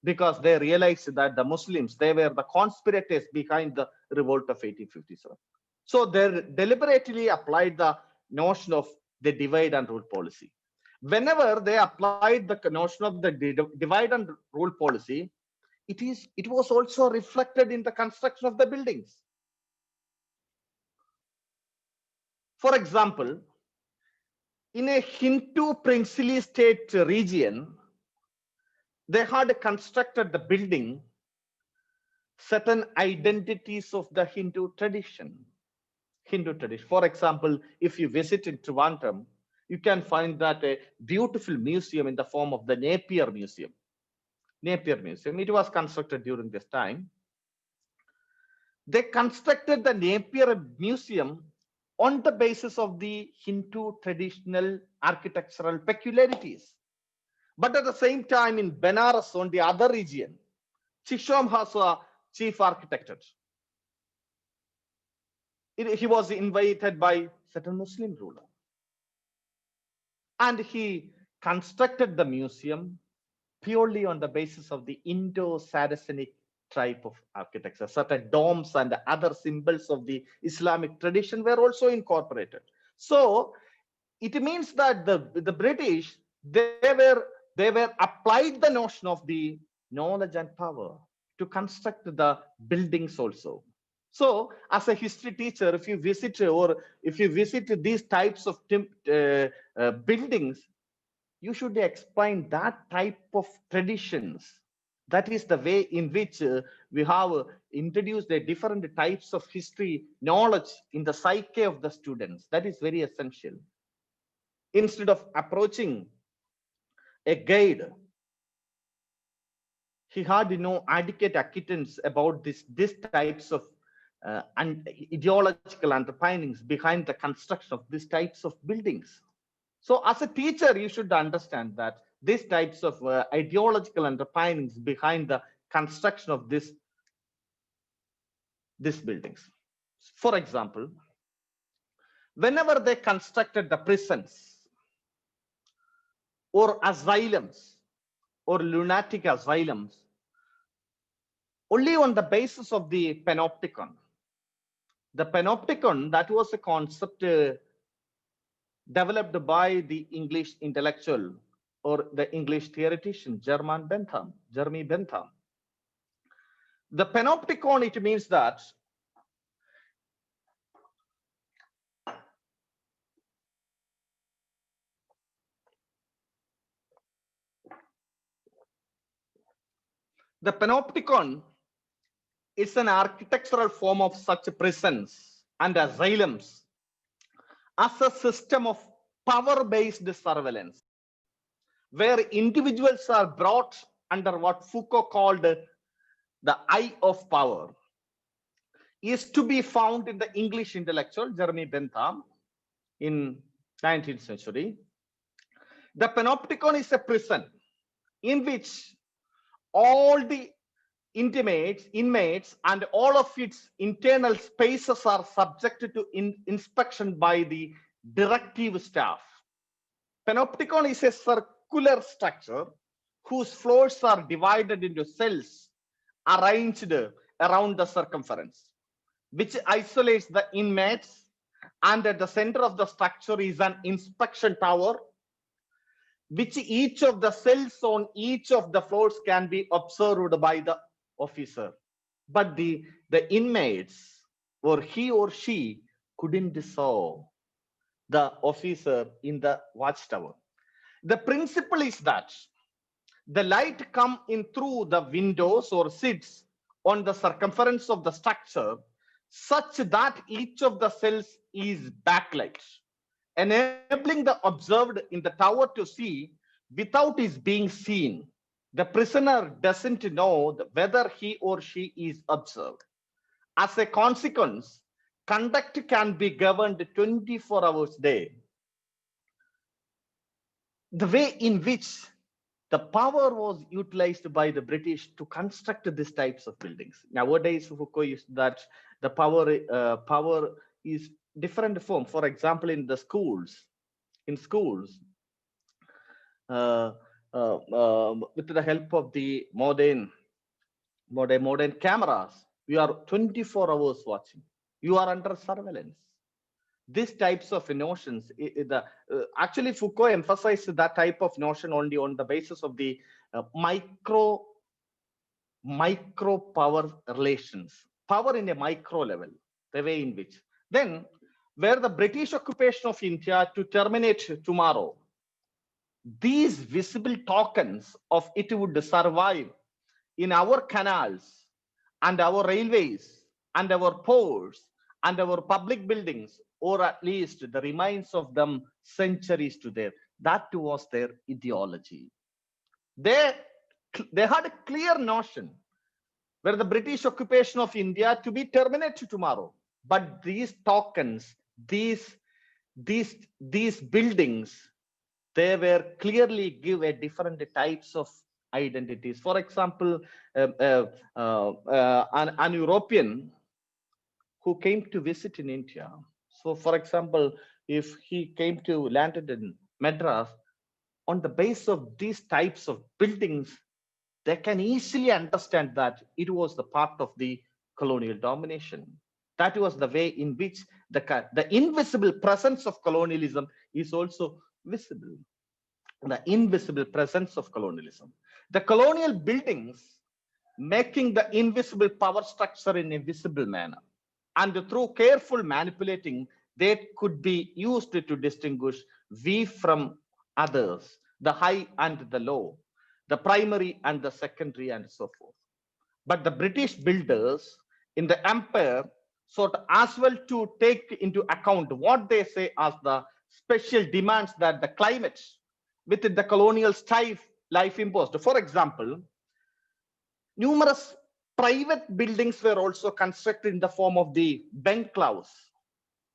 because they realized that the Muslims, they were the conspirators behind the revolt of 1857. So they deliberately applied the notion of the divide and rule policy. Whenever they applied the notion of the divide and rule policy, it was also reflected in the construction of the buildings. For example, in a Hindu princely state region, they had constructed the building certain identities of the Hindu tradition. For example, if you visit in Trivandrum, you can find that a beautiful museum in the form of the Napier Museum. It was constructed during this time. They constructed the Napier Museum on the basis of the Hindu traditional architectural peculiarities. But at the same time, in Benares, on the other region, Chisholm has a chief architect. He was invited by certain Muslim ruler. And he constructed the museum purely on the basis of the Indo-Saracenic type of architecture. Certain domes and other symbols of the Islamic tradition were also incorporated. So it means that the British, they were applied the notion of the knowledge and power to construct the buildings also. So as a history teacher, if you visit these types of buildings, you should explain that type of traditions. That is the way in which we have introduced the different types of history knowledge in the psyche of the students. That is very essential. Instead of approaching a guide, he had adequate acquaintance about these types of ideological underpinnings behind the construction of these types of buildings. So as a teacher, you should understand that these types of ideological underpinnings behind the construction of these buildings. For example, whenever they constructed the prisons or asylums or lunatic asylums, only on the basis of the Panopticon. The Panopticon, that was a concept developed by the English intellectual or the English theoretician, Jeremy Bentham. The Panopticon, it means that The Panopticon is an architectural form of such prisons and asylums as a system of power-based surveillance, where individuals are brought under what Foucault called the eye of power, is to be found in the English intellectual Jeremy Bentham in 19th century. The Panopticon is a prison in which all the inmates and all of its internal spaces are subjected to inspection by the directive staff. Panopticon is a circular structure whose floors are divided into cells arranged around the circumference, which isolates the inmates, and at the center of the structure is an inspection tower, which each of the cells on each of the floors can be observed by the officer. But the inmates, or he or she, couldn't saw the officer in the watchtower. The principle is that the light comes in through the windows or sits on the circumference of the structure, such that each of the cells is backlit, enabling the observed in the tower to see without his being seen. The prisoner doesn't know whether he or she is observed. As a consequence, conduct can be governed 24 hours a day. The way in which the power was utilized by the British to construct these types of buildings. Nowadays, Foucault used that the power is different form. For example, in the schools, with the help of the modern cameras, you are 24 hours watching. You are under surveillance. These types of notions, actually Foucault emphasized that type of notion only on the basis of the micro power relations, power in a micro level, the way in which. Then, where the British occupation of India to terminate tomorrow, these visible tokens of it would survive in our canals and our railways and our ports and our public buildings, or at least the remains of them centuries to there. That was their ideology. They had a clear notion where the British occupation of India to be terminated tomorrow. But these tokens, these buildings, they were clearly give a different types of identities. For example, an European who came to visit in India. So, for example, if he came to landed in Madras, on the base of these types of buildings, they can easily understand that it was the part of the colonial domination. That was the way in which the invisible presence of colonialism is also visible. The invisible presence of colonialism. The colonial buildings making the invisible power structure in a visible manner. And through careful manipulating, they could be used to distinguish we from others, the high and the low, the primary and the secondary, and so forth. But the British builders in the empire sought as well to take into account what they say as the special demands that the climate within the colonial life imposed. For example, numerous private buildings were also constructed in the form of the bungalows.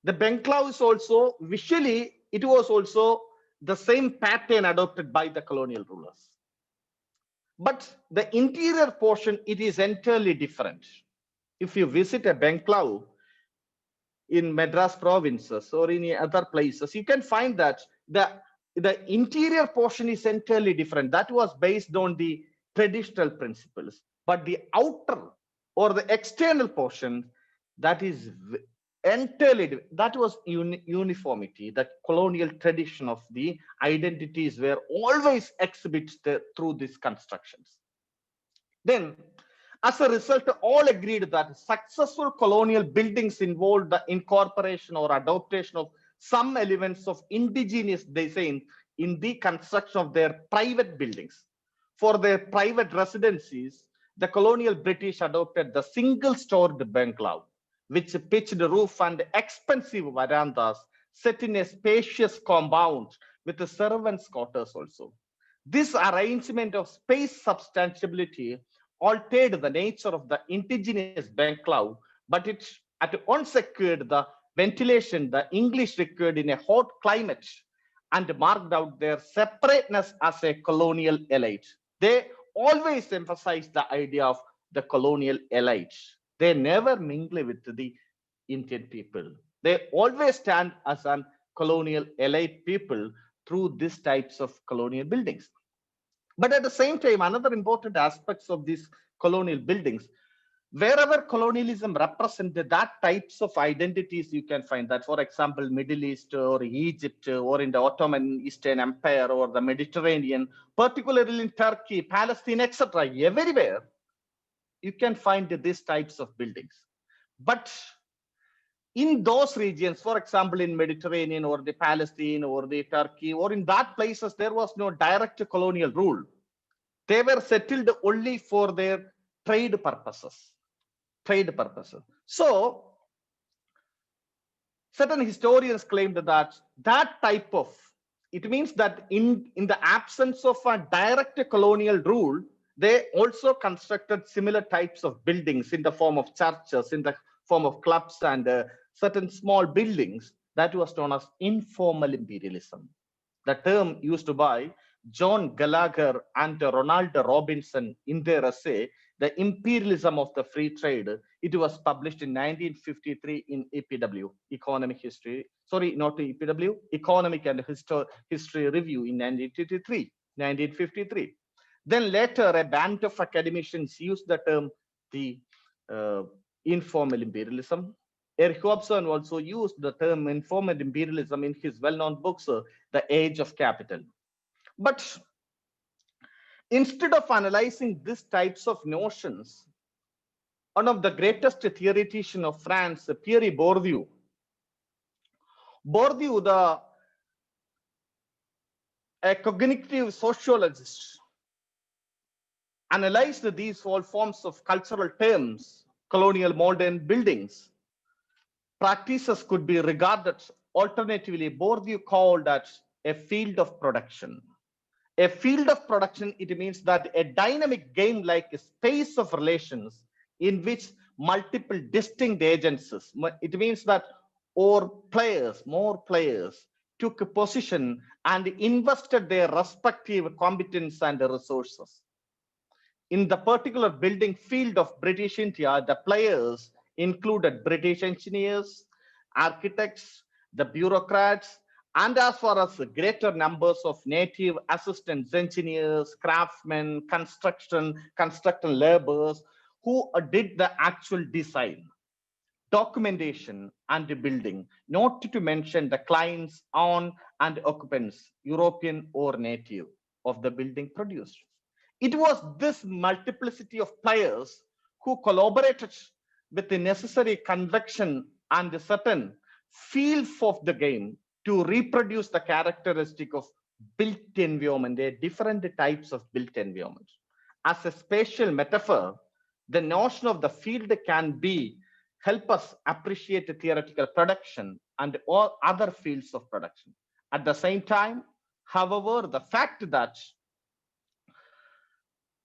The bungalow is also visually, it was also the same pattern adopted by the colonial rulers. But the interior portion, it is entirely different. If you visit a bungalow in Madras provinces or in other places, you can find that the interior portion is entirely different. That was based on the traditional principles. But the outer or the external portion, that is entirely, that was uniformity. The colonial tradition of the identities were always exhibited through these constructions. Then, as a result, all agreed that successful colonial buildings involved the incorporation or adaptation of some elements of indigenous design in the construction of their private buildings. For their private residencies, the colonial British adopted the single-stored bungalow, which pitched roof and expensive verandas set in a spacious compound with the servants' quarters also. This arrangement of space substantiability altered the nature of the indigenous bungalow, but it at once secured the ventilation the English required in a hot climate and marked out their separateness as a colonial elite. They always emphasized the idea of the colonial elite. They never mingle with the Indian people. They always stand as a colonial elite people through these types of colonial buildings. But at the same time, another important aspects of these colonial buildings, wherever colonialism represented that types of identities, you can find that, for example, Middle East or Egypt or in the Ottoman Eastern Empire or the Mediterranean, particularly in Turkey, Palestine, etc., everywhere, you can find these types of buildings. But in those regions, for example, in Mediterranean or the Palestine or the Turkey or in that places, there was no direct colonial rule. They were settled only for their trade purposes. So certain historians claimed that that type of, it means that in the absence of a direct colonial rule, they also constructed similar types of buildings in the form of churches, in the form of clubs and certain small buildings. That was known as informal imperialism. The term used by John Gallagher and Ronald Robinson in their essay, The Imperialism of the Free Trade. It was published in 1953 in EPW, Economic History. Sorry, not EPW, Economic and History Review in 1953. Then later, a band of academicians used the term the informal imperialism. Eric Hobson also used the term informal imperialism in his well-known books, The Age of Capital. But instead of analyzing these types of notions, one of the greatest theoreticians of France, Pierre Bourdieu, a cognitive sociologist, analyzed these all forms of cultural terms, colonial modern buildings. Practices could be regarded alternatively. Bourdieu called that a field of production. A field of production, it means that a dynamic game like a space of relations in which multiple distinct agencies, it means that more players took a position and invested their respective competence and resources. In the particular building field of British India, the players included British engineers, architects, the bureaucrats, and as far as greater numbers of native assistants, engineers, craftsmen, construction laborers who did the actual design, documentation, and building, not to mention the clients, own and occupants, European or native, of the building produced. It was this multiplicity of players who collaborated with the necessary conviction and a certain feel of the game to reproduce the characteristic of built environment, there are different types of built environment. As a spatial metaphor, the notion of the field can help us appreciate the theoretical production and all other fields of production. At the same time, however, the fact that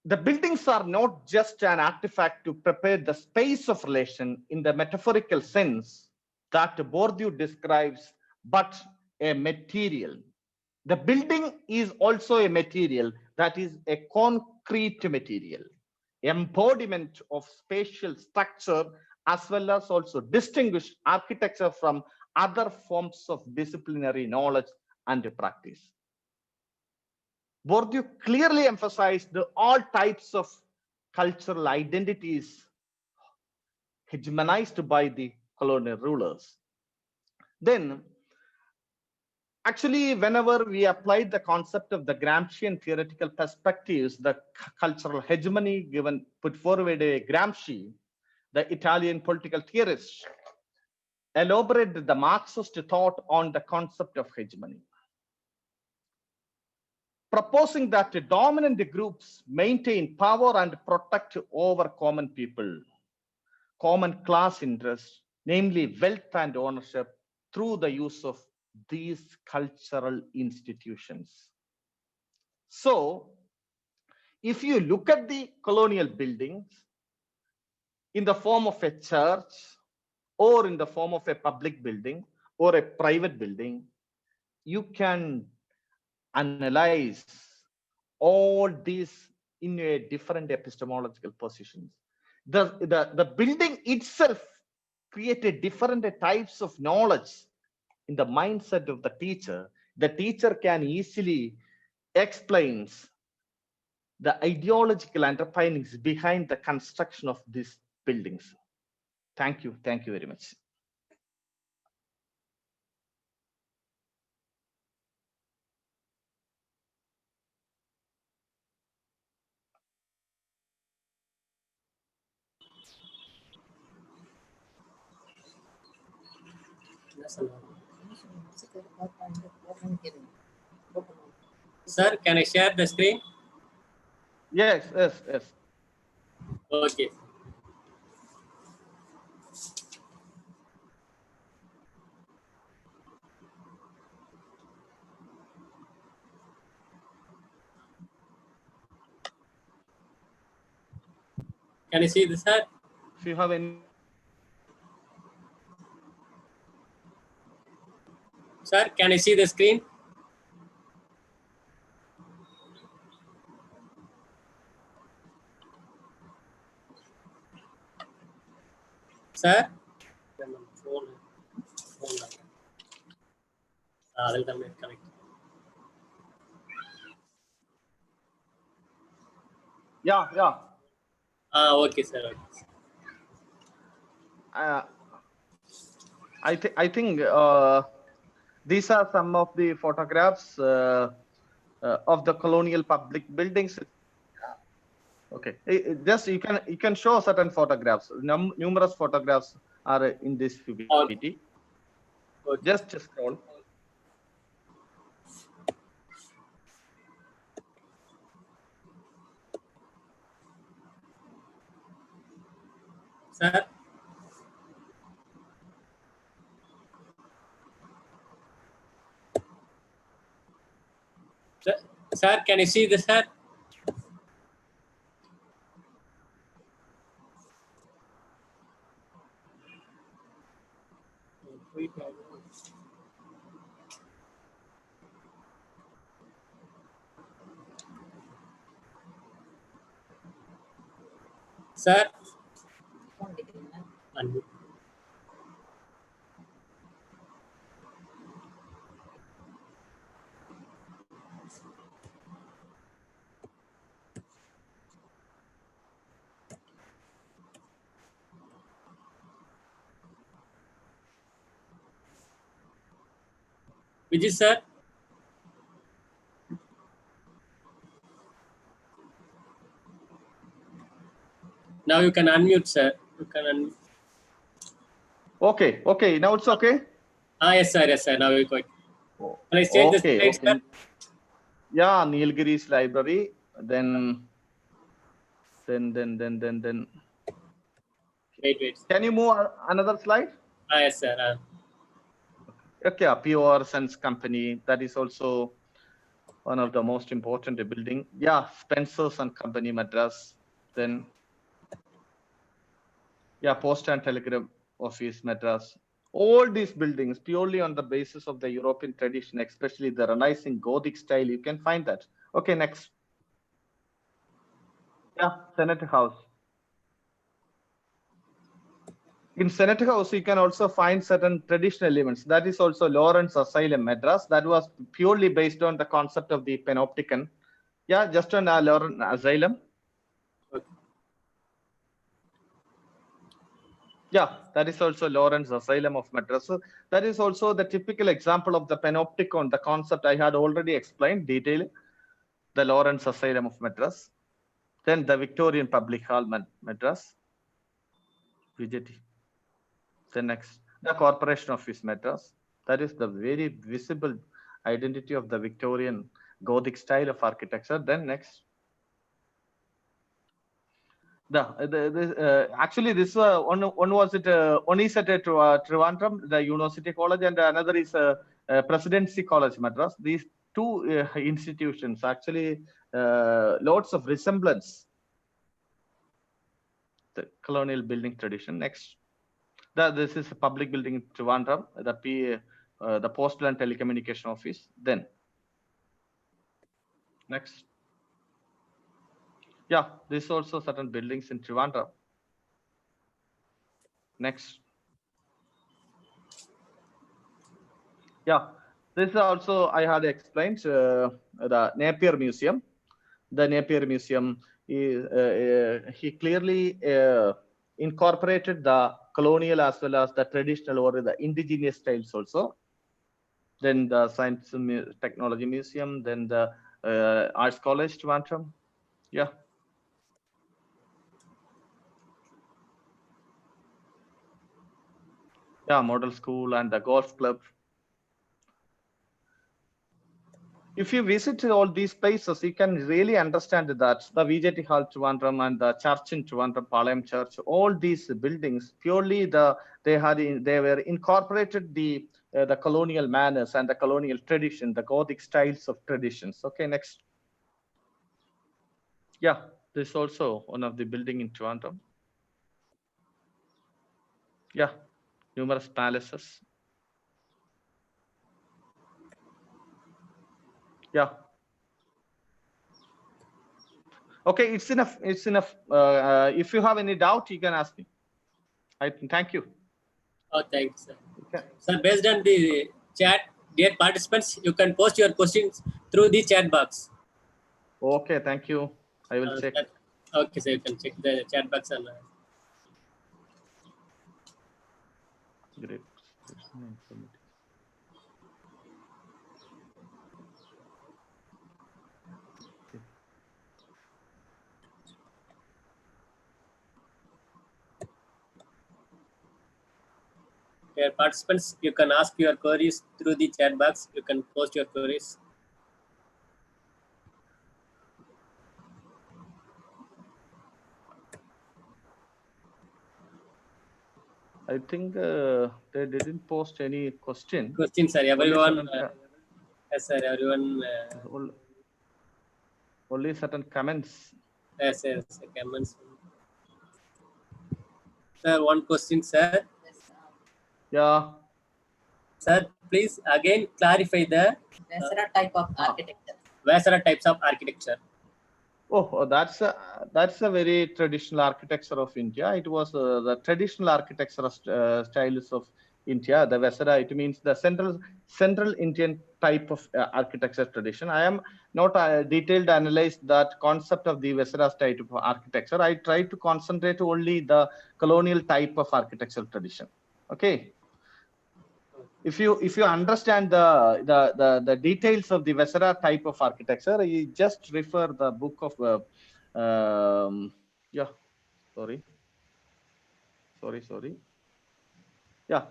the buildings are not just an artifact to prepare the space of relation in the metaphorical sense that Bourdieu describes, but a material. The building is also a material, that is a concrete material, embodiment of spatial structure, as well as also distinguish architecture from other forms of disciplinary knowledge and practice. Bourdieu clearly emphasized all types of cultural identities hegemonized by the colonial rulers. Then, actually, whenever we applied the concept of the Gramscian theoretical perspectives, the cultural hegemony put forward a Gramsci, the Italian political theorist, elaborated the Marxist thought on the concept of hegemony. proposing that the dominant groups maintain power and protect over common people, common class interests, namely wealth and ownership, through the use of these cultural institutions. So, if you look at the colonial buildings in the form of a church or in the form of a public building or a private building, you can analyze all these in a different epistemological positions. The building itself created different types of knowledge in the mindset of the teacher. The teacher can easily explain the ideological underpinnings behind the construction of these buildings. Thank you very much. Sir, can I share the screen? Yes. Okay. Can you see this, sir? If you have any. Sir, can you see the screen? Sir? Yeah. Okay, sir. Okay. I think these are some of the photographs of the colonial public buildings. Okay, just you can show certain photographs. Numerous photographs are in this PPT. Okay. Just scroll. Sir? Sir, can you see this, sir? Sir? Which is, sir? Now you can unmute, sir. You can unmute. Okay. Now it's okay. Yes, sir. Now we got. Can I change the slide, sir? Yeah, Nilgiri's library. Then. Wait. Can you move another slide? Yes, sir. Okay, Pure Sons Company. That is also one of the most important building. Yeah, Spencer's and Company, Madras. Then, yeah, Post and Telegraph Office, Madras. All these buildings purely on the basis of the European tradition, especially the Renaissance Gothic style. You can find that. Okay, next. Yeah, Senate House. In Senate House, you can also find certain traditional elements. That is also Lawrence Asylum, Madras. That was purely based on the concept of the Panopticon. Yeah, just on Lawrence Asylum. Okay. Yeah, that is also Lawrence Asylum of Madras. So that is also the typical example of the Panopticon, the concept I had already explained detail. The Lawrence Asylum of Madras. Then the Victorian Public Hall, Madras. Vijay. Then next, the Corporation Office, Madras. That is the very visible identity of the Victorian Gothic style of architecture. Then next. Actually, this one was it one is at Trivandrum, the University College, and another is Presidency College, Madras. These two institutions actually lots of resemblance. The colonial building tradition. Next, this is a public building in Trivandrum, the Postal and Telecommunication Office. Then next. Yeah, this also certain buildings in Trivandrum. Next. Yeah, this also I had explained the Napier Museum. The Napier Museum is he clearly incorporated the colonial as well as the traditional or the indigenous styles also. Then the Science and Technology Museum. Then the Arts College, Trivandrum. Yeah. Yeah, Model School and the Golf Club. If you visit all these places, you can really understand that the VJT Hall Trivandrum and the church in Trivandrum, Palayam Church, all these buildings purely they were incorporated the colonial manners and the colonial tradition, the Gothic styles of traditions. Okay, next. Yeah, this is also one of the building in Trivandrum. Yeah, numerous palaces. Yeah. Okay, it's enough. It's enough. If you have any doubt, you can ask me. Thank you. Oh, thanks, sir. Okay. So based on the chat, dear participants, you can post your questions through the chat box. Okay, thank you. I will check. Okay, so you can check the chat box and. Great. Dear participants, you can ask your queries through the chat box. You can post your queries. I think they didn't post any question. Questions, sir. Everyone. Yes, sir. Everyone. Only certain comments. Yes, comments. Sir, one question, sir. Yeah. Sir, please again clarify the Vesara type of architecture. Vesara types of architecture. Oh, that's a very traditional architecture of India. It was the traditional architecture styles of India. The Vesara, it means the central Indian type of architecture tradition. I am not detailed analyze that concept of the Vesara type of architecture. I try to concentrate only the colonial type of architectural tradition. Okay. If you understand the details of the Vesara type of architecture, you just refer the book of yeah, sorry. Yeah,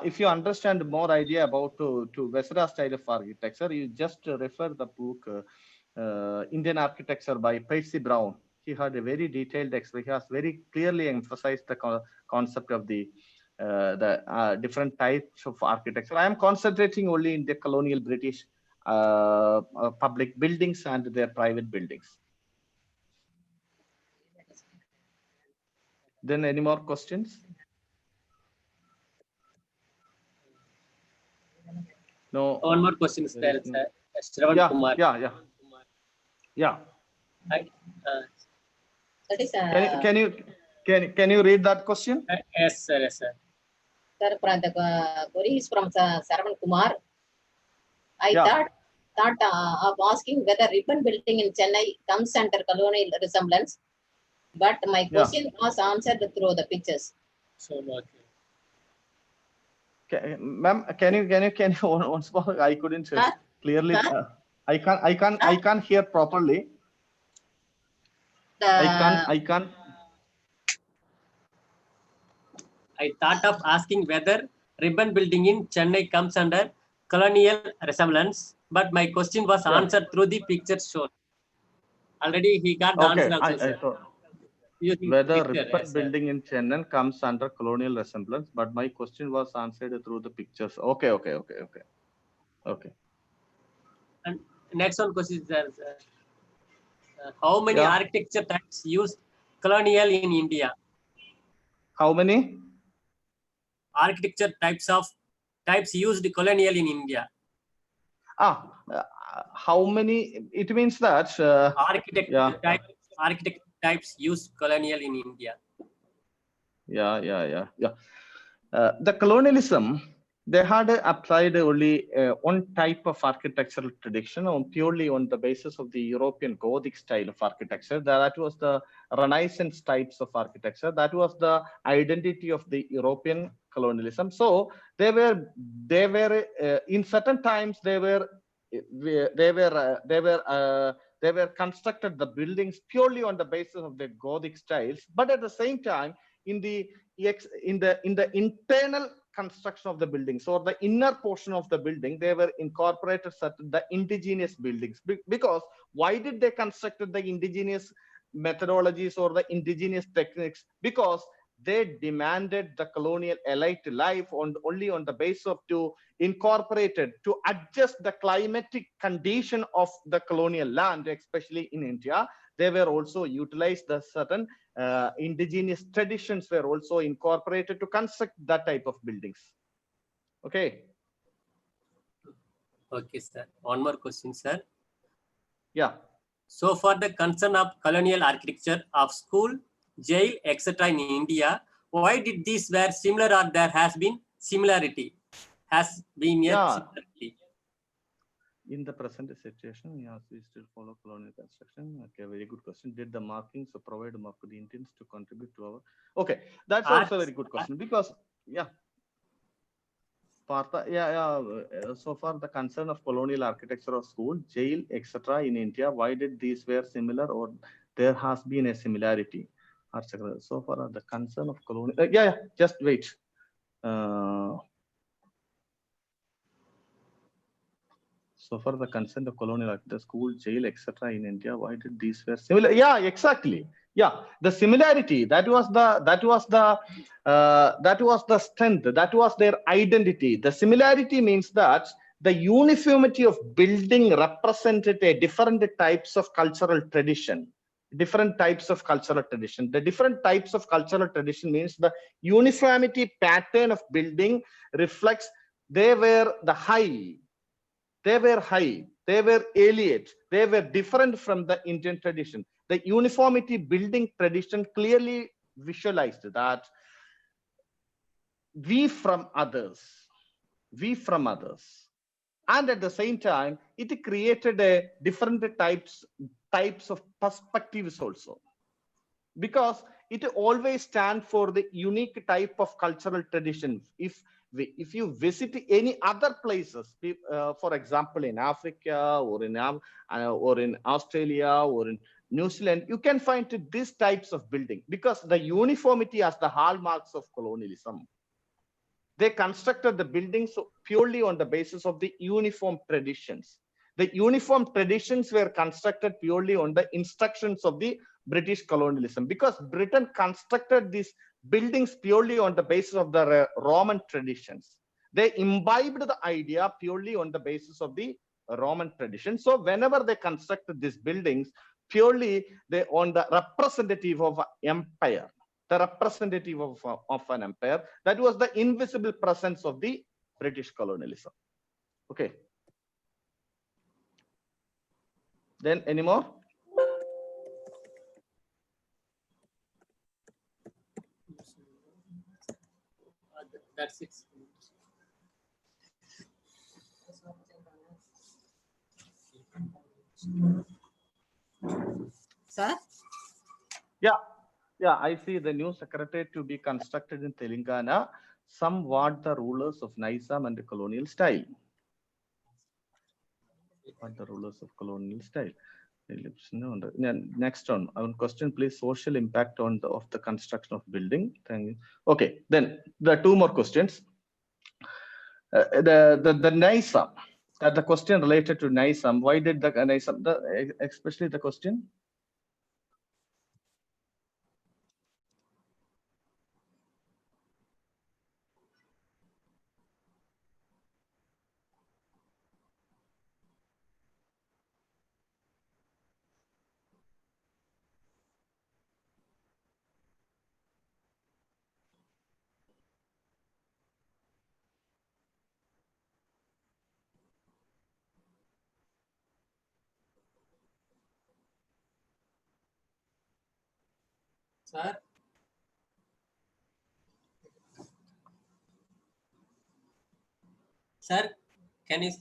if you understand more idea about to Vesara style of architecture, you just refer the book Indian Architecture by Percy Brown. He had a very detailed explanation. He has very clearly emphasized the concept of the different types of architecture. I am concentrating only in the colonial British public buildings and their private buildings. Then any more questions? No. One more question is there, sir. Shravan Kumar. Yeah. That is can you read that question? Yes, sir. Yes, sir. Sir, the query is from Shravan Kumar. I thought of asking whether ribbon building in Chennai comes under colonial resemblance, but my question was answered through the pictures. So okay. Ma'am, can you once more? I couldn't clearly. I can't hear properly. I can't. I thought of asking whether ribbon building in Chennai comes under colonial resemblance, but my question was answered through the picture shown. Already he got the Okay, answer also, I sir. thought Using whether picture, Ripple yes, sir. building in Chennai comes under colonial resemblance, but my question was answered through the pictures. Okay. And next one question is how many Yeah. architecture types used colonial in India? How many? Architecture types used colonial in India. How many? It means that Architect types used colonial in India. Yeah. The colonialism, they had applied only one type of architectural tradition purely on the basis of the European Gothic style of architecture. That was the Renaissance types of architecture. That was the identity of the European colonialism. So they were in certain times they were constructed the buildings purely on the basis of the Gothic styles, but at the same time in the internal construction of the buildings or the inner portion of the building, they were incorporated the indigenous buildings. Because why did they construct the indigenous methodologies or the indigenous techniques? Because they demanded the colonial elite life only on the basis of to adjust the climatic condition of the colonial land, especially in India. They were also utilized the certain indigenous traditions were also incorporated to construct that type of buildings. Okay. Okay, sir. One more question, sir. Yeah. So for the concern of colonial architecture of school, jail, etc. in India, why did these were similar or there has been similarity? Similarity. In the present situation, yes, we still follow colonial construction. Okay, very good question. Did the markings provide mark for the Indians to contribute to our? Okay, that's also a very good question because so far the concern of colonial architecture of school, jail, etc. in India, why did these were similar or there has been a similarity? So far the concern of colonial, just wait. So far the concern of colonial architecture, school, jail, etc. in India, why did these were similar? Yeah, exactly. Yeah, the similarity, that was the strength, that was their identity. The similarity means that the uniformity of building represented a different types of cultural tradition. Different types of cultural tradition. The different types of cultural tradition means the uniformity pattern of building reflects they were high, they were alien, they were different from the Indian tradition. The uniformity building tradition clearly visualized that we from others, and at the same time, it created a different types of perspectives also, because it always stands for the unique type of cultural tradition. If you visit any other places, for example, in Africa or in Australia or in New Zealand, you can find these types of building because the uniformity as the hallmarks of colonialism. They constructed the buildings purely on the basis of the uniform traditions. The uniform traditions were constructed purely on the instructions of the British colonialism, because Britain constructed these buildings purely on the basis of the Roman traditions. They imbibed the idea purely on the basis of the Roman tradition. So whenever they constructed these buildings, purely they on the representative of empire, the representative of an empire, that was the invisible presence of the British colonialism. Okay. Then any more? That's it. Sir? Yeah, I see the new secretariat to be constructed in Telangana, somewhat the rulers of Nizam and the colonial style. What the rulers of colonial style. Next one question, please. Social impact of the construction of building. Thank you. Okay, then there are two more questions. the Nizam, the question related to Nizam. Why did the Nizam, especially the question? Sir? Sir, can you?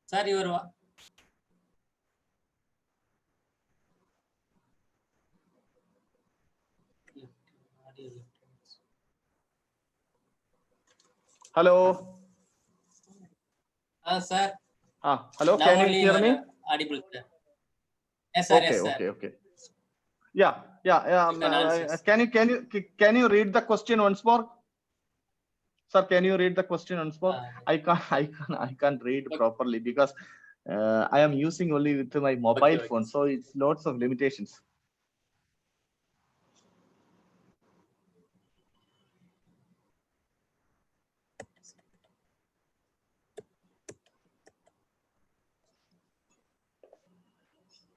Sir, your Hello. sir. Hello. Now Can you only hear you me? are audible, sir. Yes, sir. Okay. Yes, sir. Okay. Okay. Yeah. Yeah. You can answer. Can you read the question once more? Sir, can you read the question once more? I can't read properly because I am using only with my mobile phone, so it's lots of limitations.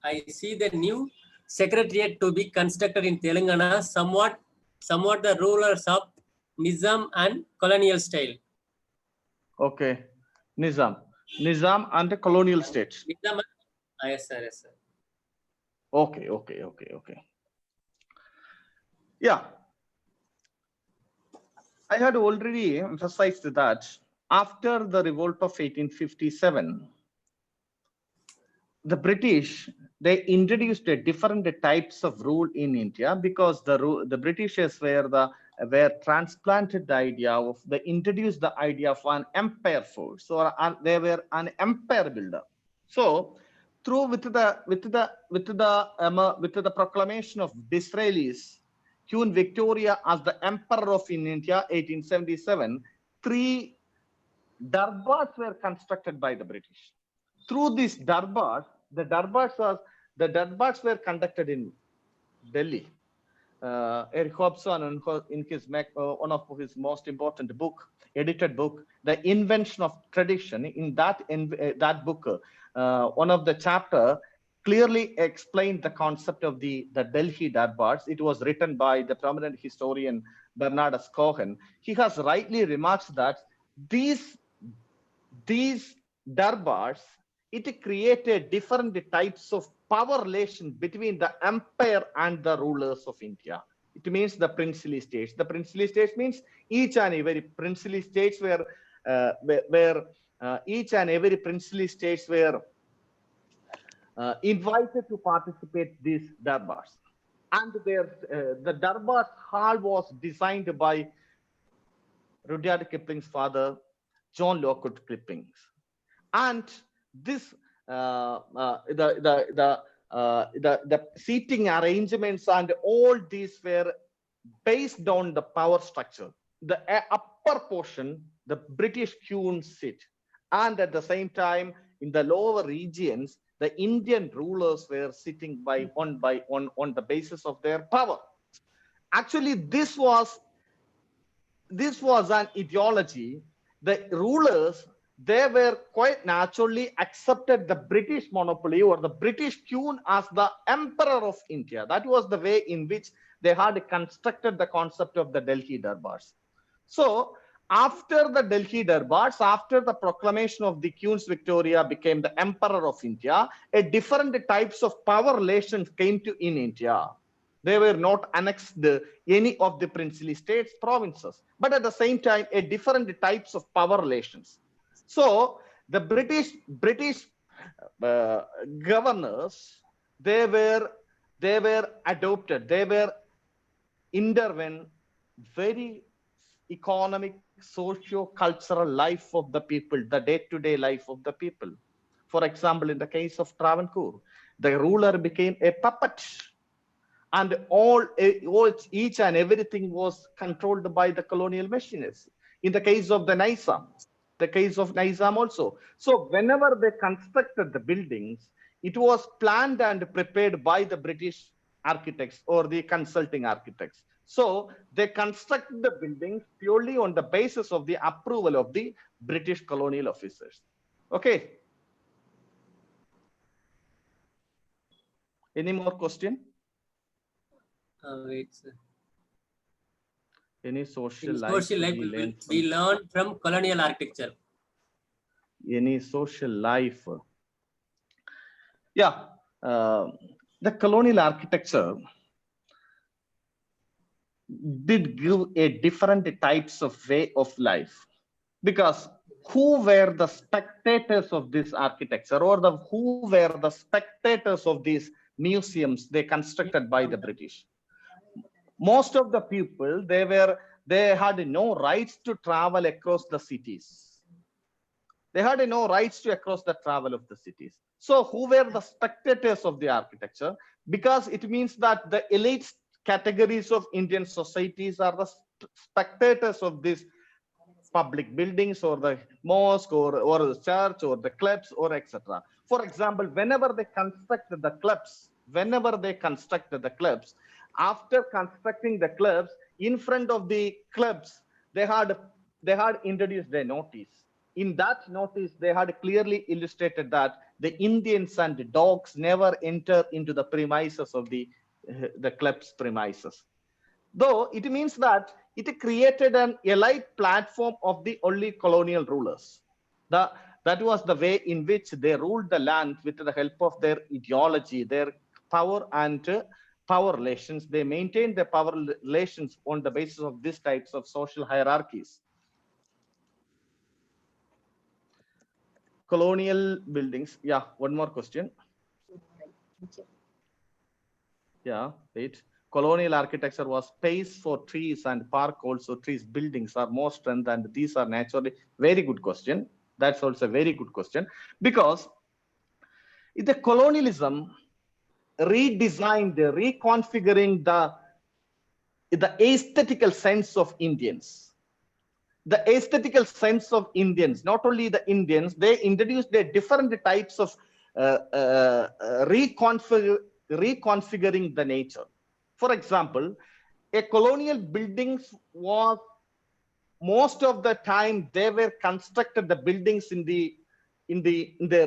I see the new secretariat to be constructed in Telangana, somewhat the rulers of Nizam and colonial style. Okay. Nizam and the colonial states. Nizam, yes, sir. Yes, sir. Okay. Yeah. I had already emphasized that after the revolt of 1857, the British, they introduced a different types of rule in India because the Britishers were transplanted the idea of, they introduced the idea of an empire force, or they were an empire builder. So with the proclamation of Disraeli's Queen Victoria as the Emperor of India, 1877, 3 darbars were constructed by the British. Through these darbars, the darbars were conducted in Delhi. Eric Hobson, in his one of his most important edited book, The Invention of Tradition, in that book, one of the chapter clearly explained the concept of the Delhi darbars. It was written by the prominent historian Bernardus Cohen. He has rightly remarked that these darbars, it created different types of power relation between the empire and the rulers of India. It means the princely states. The princely states means each and every princely states were invited to participate these darbars. And the darbars hall was designed by Rudyard Kipling's father, John Lockhart Kipling. And this the seating arrangements and all these were based on the power structure. The upper portion, the British queens sit, and at the same time in the lower regions, the Indian rulers were sitting on the basis of their power. Actually, this was an ideology. The rulers, they were quite naturally accepted the British monopoly or the British queen as the emperor of India. That was the way in which they had constructed the concept of the Delhi darbars. So after the Delhi darbars, after the proclamation of the Queen Victoria became the emperor of India, a different types of power relations came to in India. They were not annexed any of the princely states, provinces, but at the same time, a different types of power relations. So the British governors, they were adopted, they were intervened very economic, socio-cultural life of the people, the day-to-day life of the people. For example, in the case of Travancore, the ruler became a puppet, and each and everything was controlled by the colonial machines. In the case of the case of Nizam also. So whenever they constructed the buildings, it was planned and prepared by the British architects or the consulting architects. So they constructed the buildings purely on the basis of the approval of the British colonial officers. Okay. Any more question? Wait, sir. Any social In life social life, we we learn from colonial architecture. Any social life? Yeah, the colonial architecture did give a different types of way of life, because who were the spectators of this architecture, or who were the spectators of these museums they constructed by the British? Most of the people, they had no rights to travel across the cities. They had no rights to across the travel of the cities. So who were the spectators of the architecture? Because it means that the elite categories of Indian societies are the spectators of these public buildings, or the mosque, or the church, or the clubs, or etc. For example, whenever they constructed the clubs, after constructing the clubs, in front of the clubs, they had introduced a notice. In that notice, they had clearly illustrated that the Indians and the dogs never enter into the premises of the club's premises. Though it means that it created an elite platform of the only colonial rulers. That was the way in which they ruled the land with the help of their ideology, their power and power relations. They maintained their power relations on the basis of these types of social hierarchies. Colonial buildings. Yeah, one more question. Yeah, wait. Colonial architecture was space for trees and park also. Trees, buildings are more strength, and these are naturally very good question. That's also a very good question, because the colonialism redesigned, reconfiguring the aesthetical sense of Indians. The aesthetical sense of Indians, not only the Indians, they introduced the different types of reconfiguring the nature. For example, a colonial buildings was, most of the time they were constructed, the buildings in the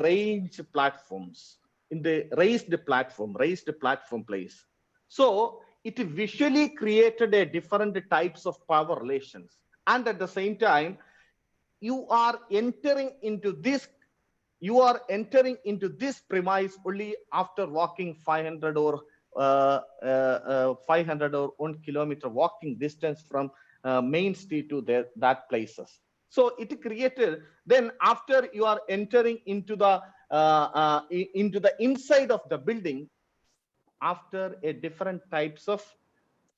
raised platforms, in the raised platform place. So it visually created a different types of power relations. And at the same time, you are entering into this premise only after walking 500 or 1 kilometer walking distance from main street to that places. So it created, then after you are entering into the inside of the building, after a different types of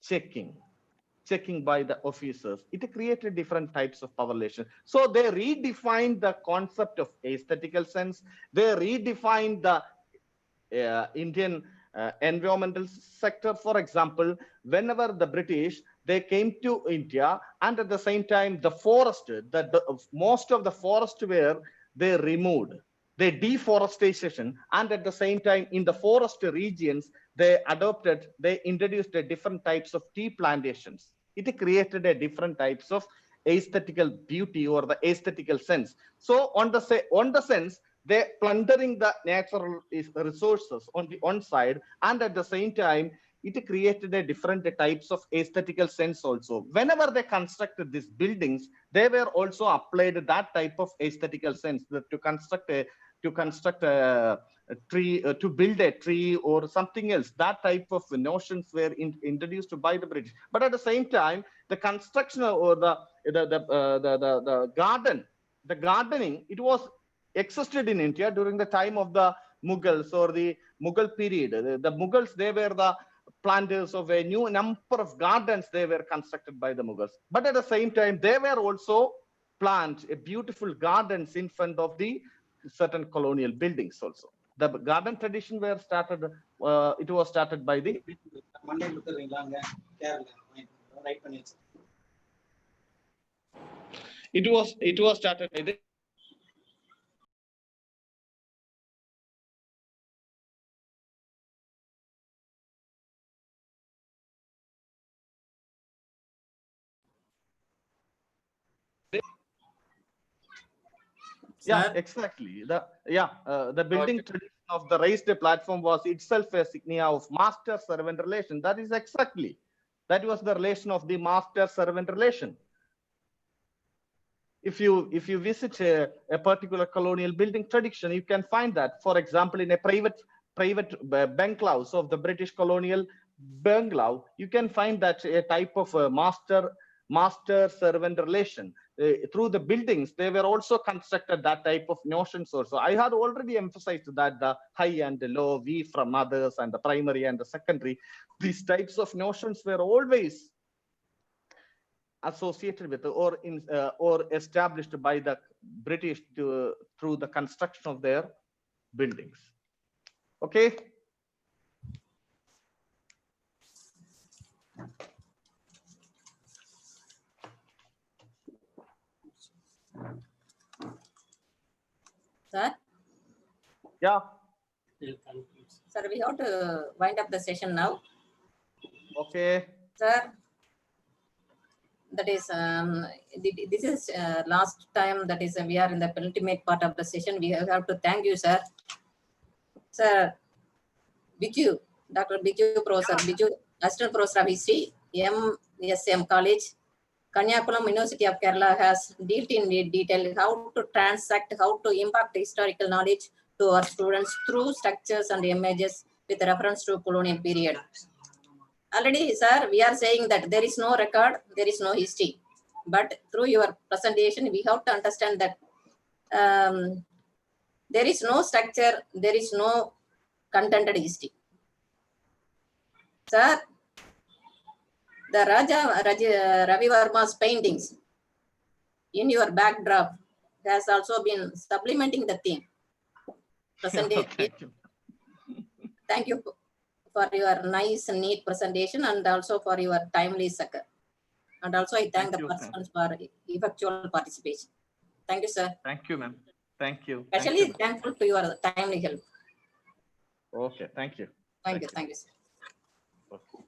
checking by the officers, it created different types of power relations. So they redefined the concept of aesthetical sense. They redefined the Indian environmental sector. For example, whenever the British, they came to India, and at the same time the forest, most of the forest were they removed, they deforestation, and at the same time in the forest regions they introduced a different types of tea plantations. It created a different types of aesthetical beauty or the aesthetical sense. So on the sense, they plundering the natural resources on the one side, and at the same time it created a different types of aesthetical sense also. Whenever they constructed these buildings, they were also applied that type of aesthetical sense, that to construct a tree, to build a tree or something else. That type of notions were introduced by the British. But at the same time, the construction or the gardening, it was existed in India during the time of the Mughals or the Mughal period. The Mughals, they were the planters of a new number of gardens. They were constructed by the Mughals. But at the same time, they were also plant beautiful gardens in front of the certain colonial buildings also. The garden tradition were started, it was started by the it was started by the exactly. The building tradition of the raised platform was itself a signia of master-servant relation. That is exactly, that was the relation of the master-servant relation. If you visit a particular colonial building tradition, you can find that, for example, in a private bungalows of the British colonial bungalow, you can find that a type of master-servant relation. Through the buildings, they were also constructed that type of notions also. I had already emphasized that the high and the low, we from others, and the primary and the secondary, these types of notions were always associated with or established by the British through the construction of their buildings. Okay. Sir? Yeah. Sir, we have to wind up the session now. Okay. Sir, that is, this is last time, that is, we are in the penultimate part of the session. We have to thank you, sir. Sir, Biju, Dr. Biju, Professor Biju, Assistant Professor of History, MSM College, Kanyakulam University of Kerala, has dealt in detail how to transact, how to impact historical knowledge to our students through structures and images with reference to colonial period. Already, sir, we are saying that there is no record, there is no history. But through your presentation, we have to understand that there is no structure, there is no contented history. Sir, the Ravi Varma's paintings in your backdrop has also been supplementing the theme. Presentation. Thank you for your nice and neat presentation, and also for your timely succor. And also I thank the participants for effectual participation. Thank you, sir. Thank you, ma'am. Thank you. Especially thankful to your timely help. Okay, thank you. Thank you, sir. Okay.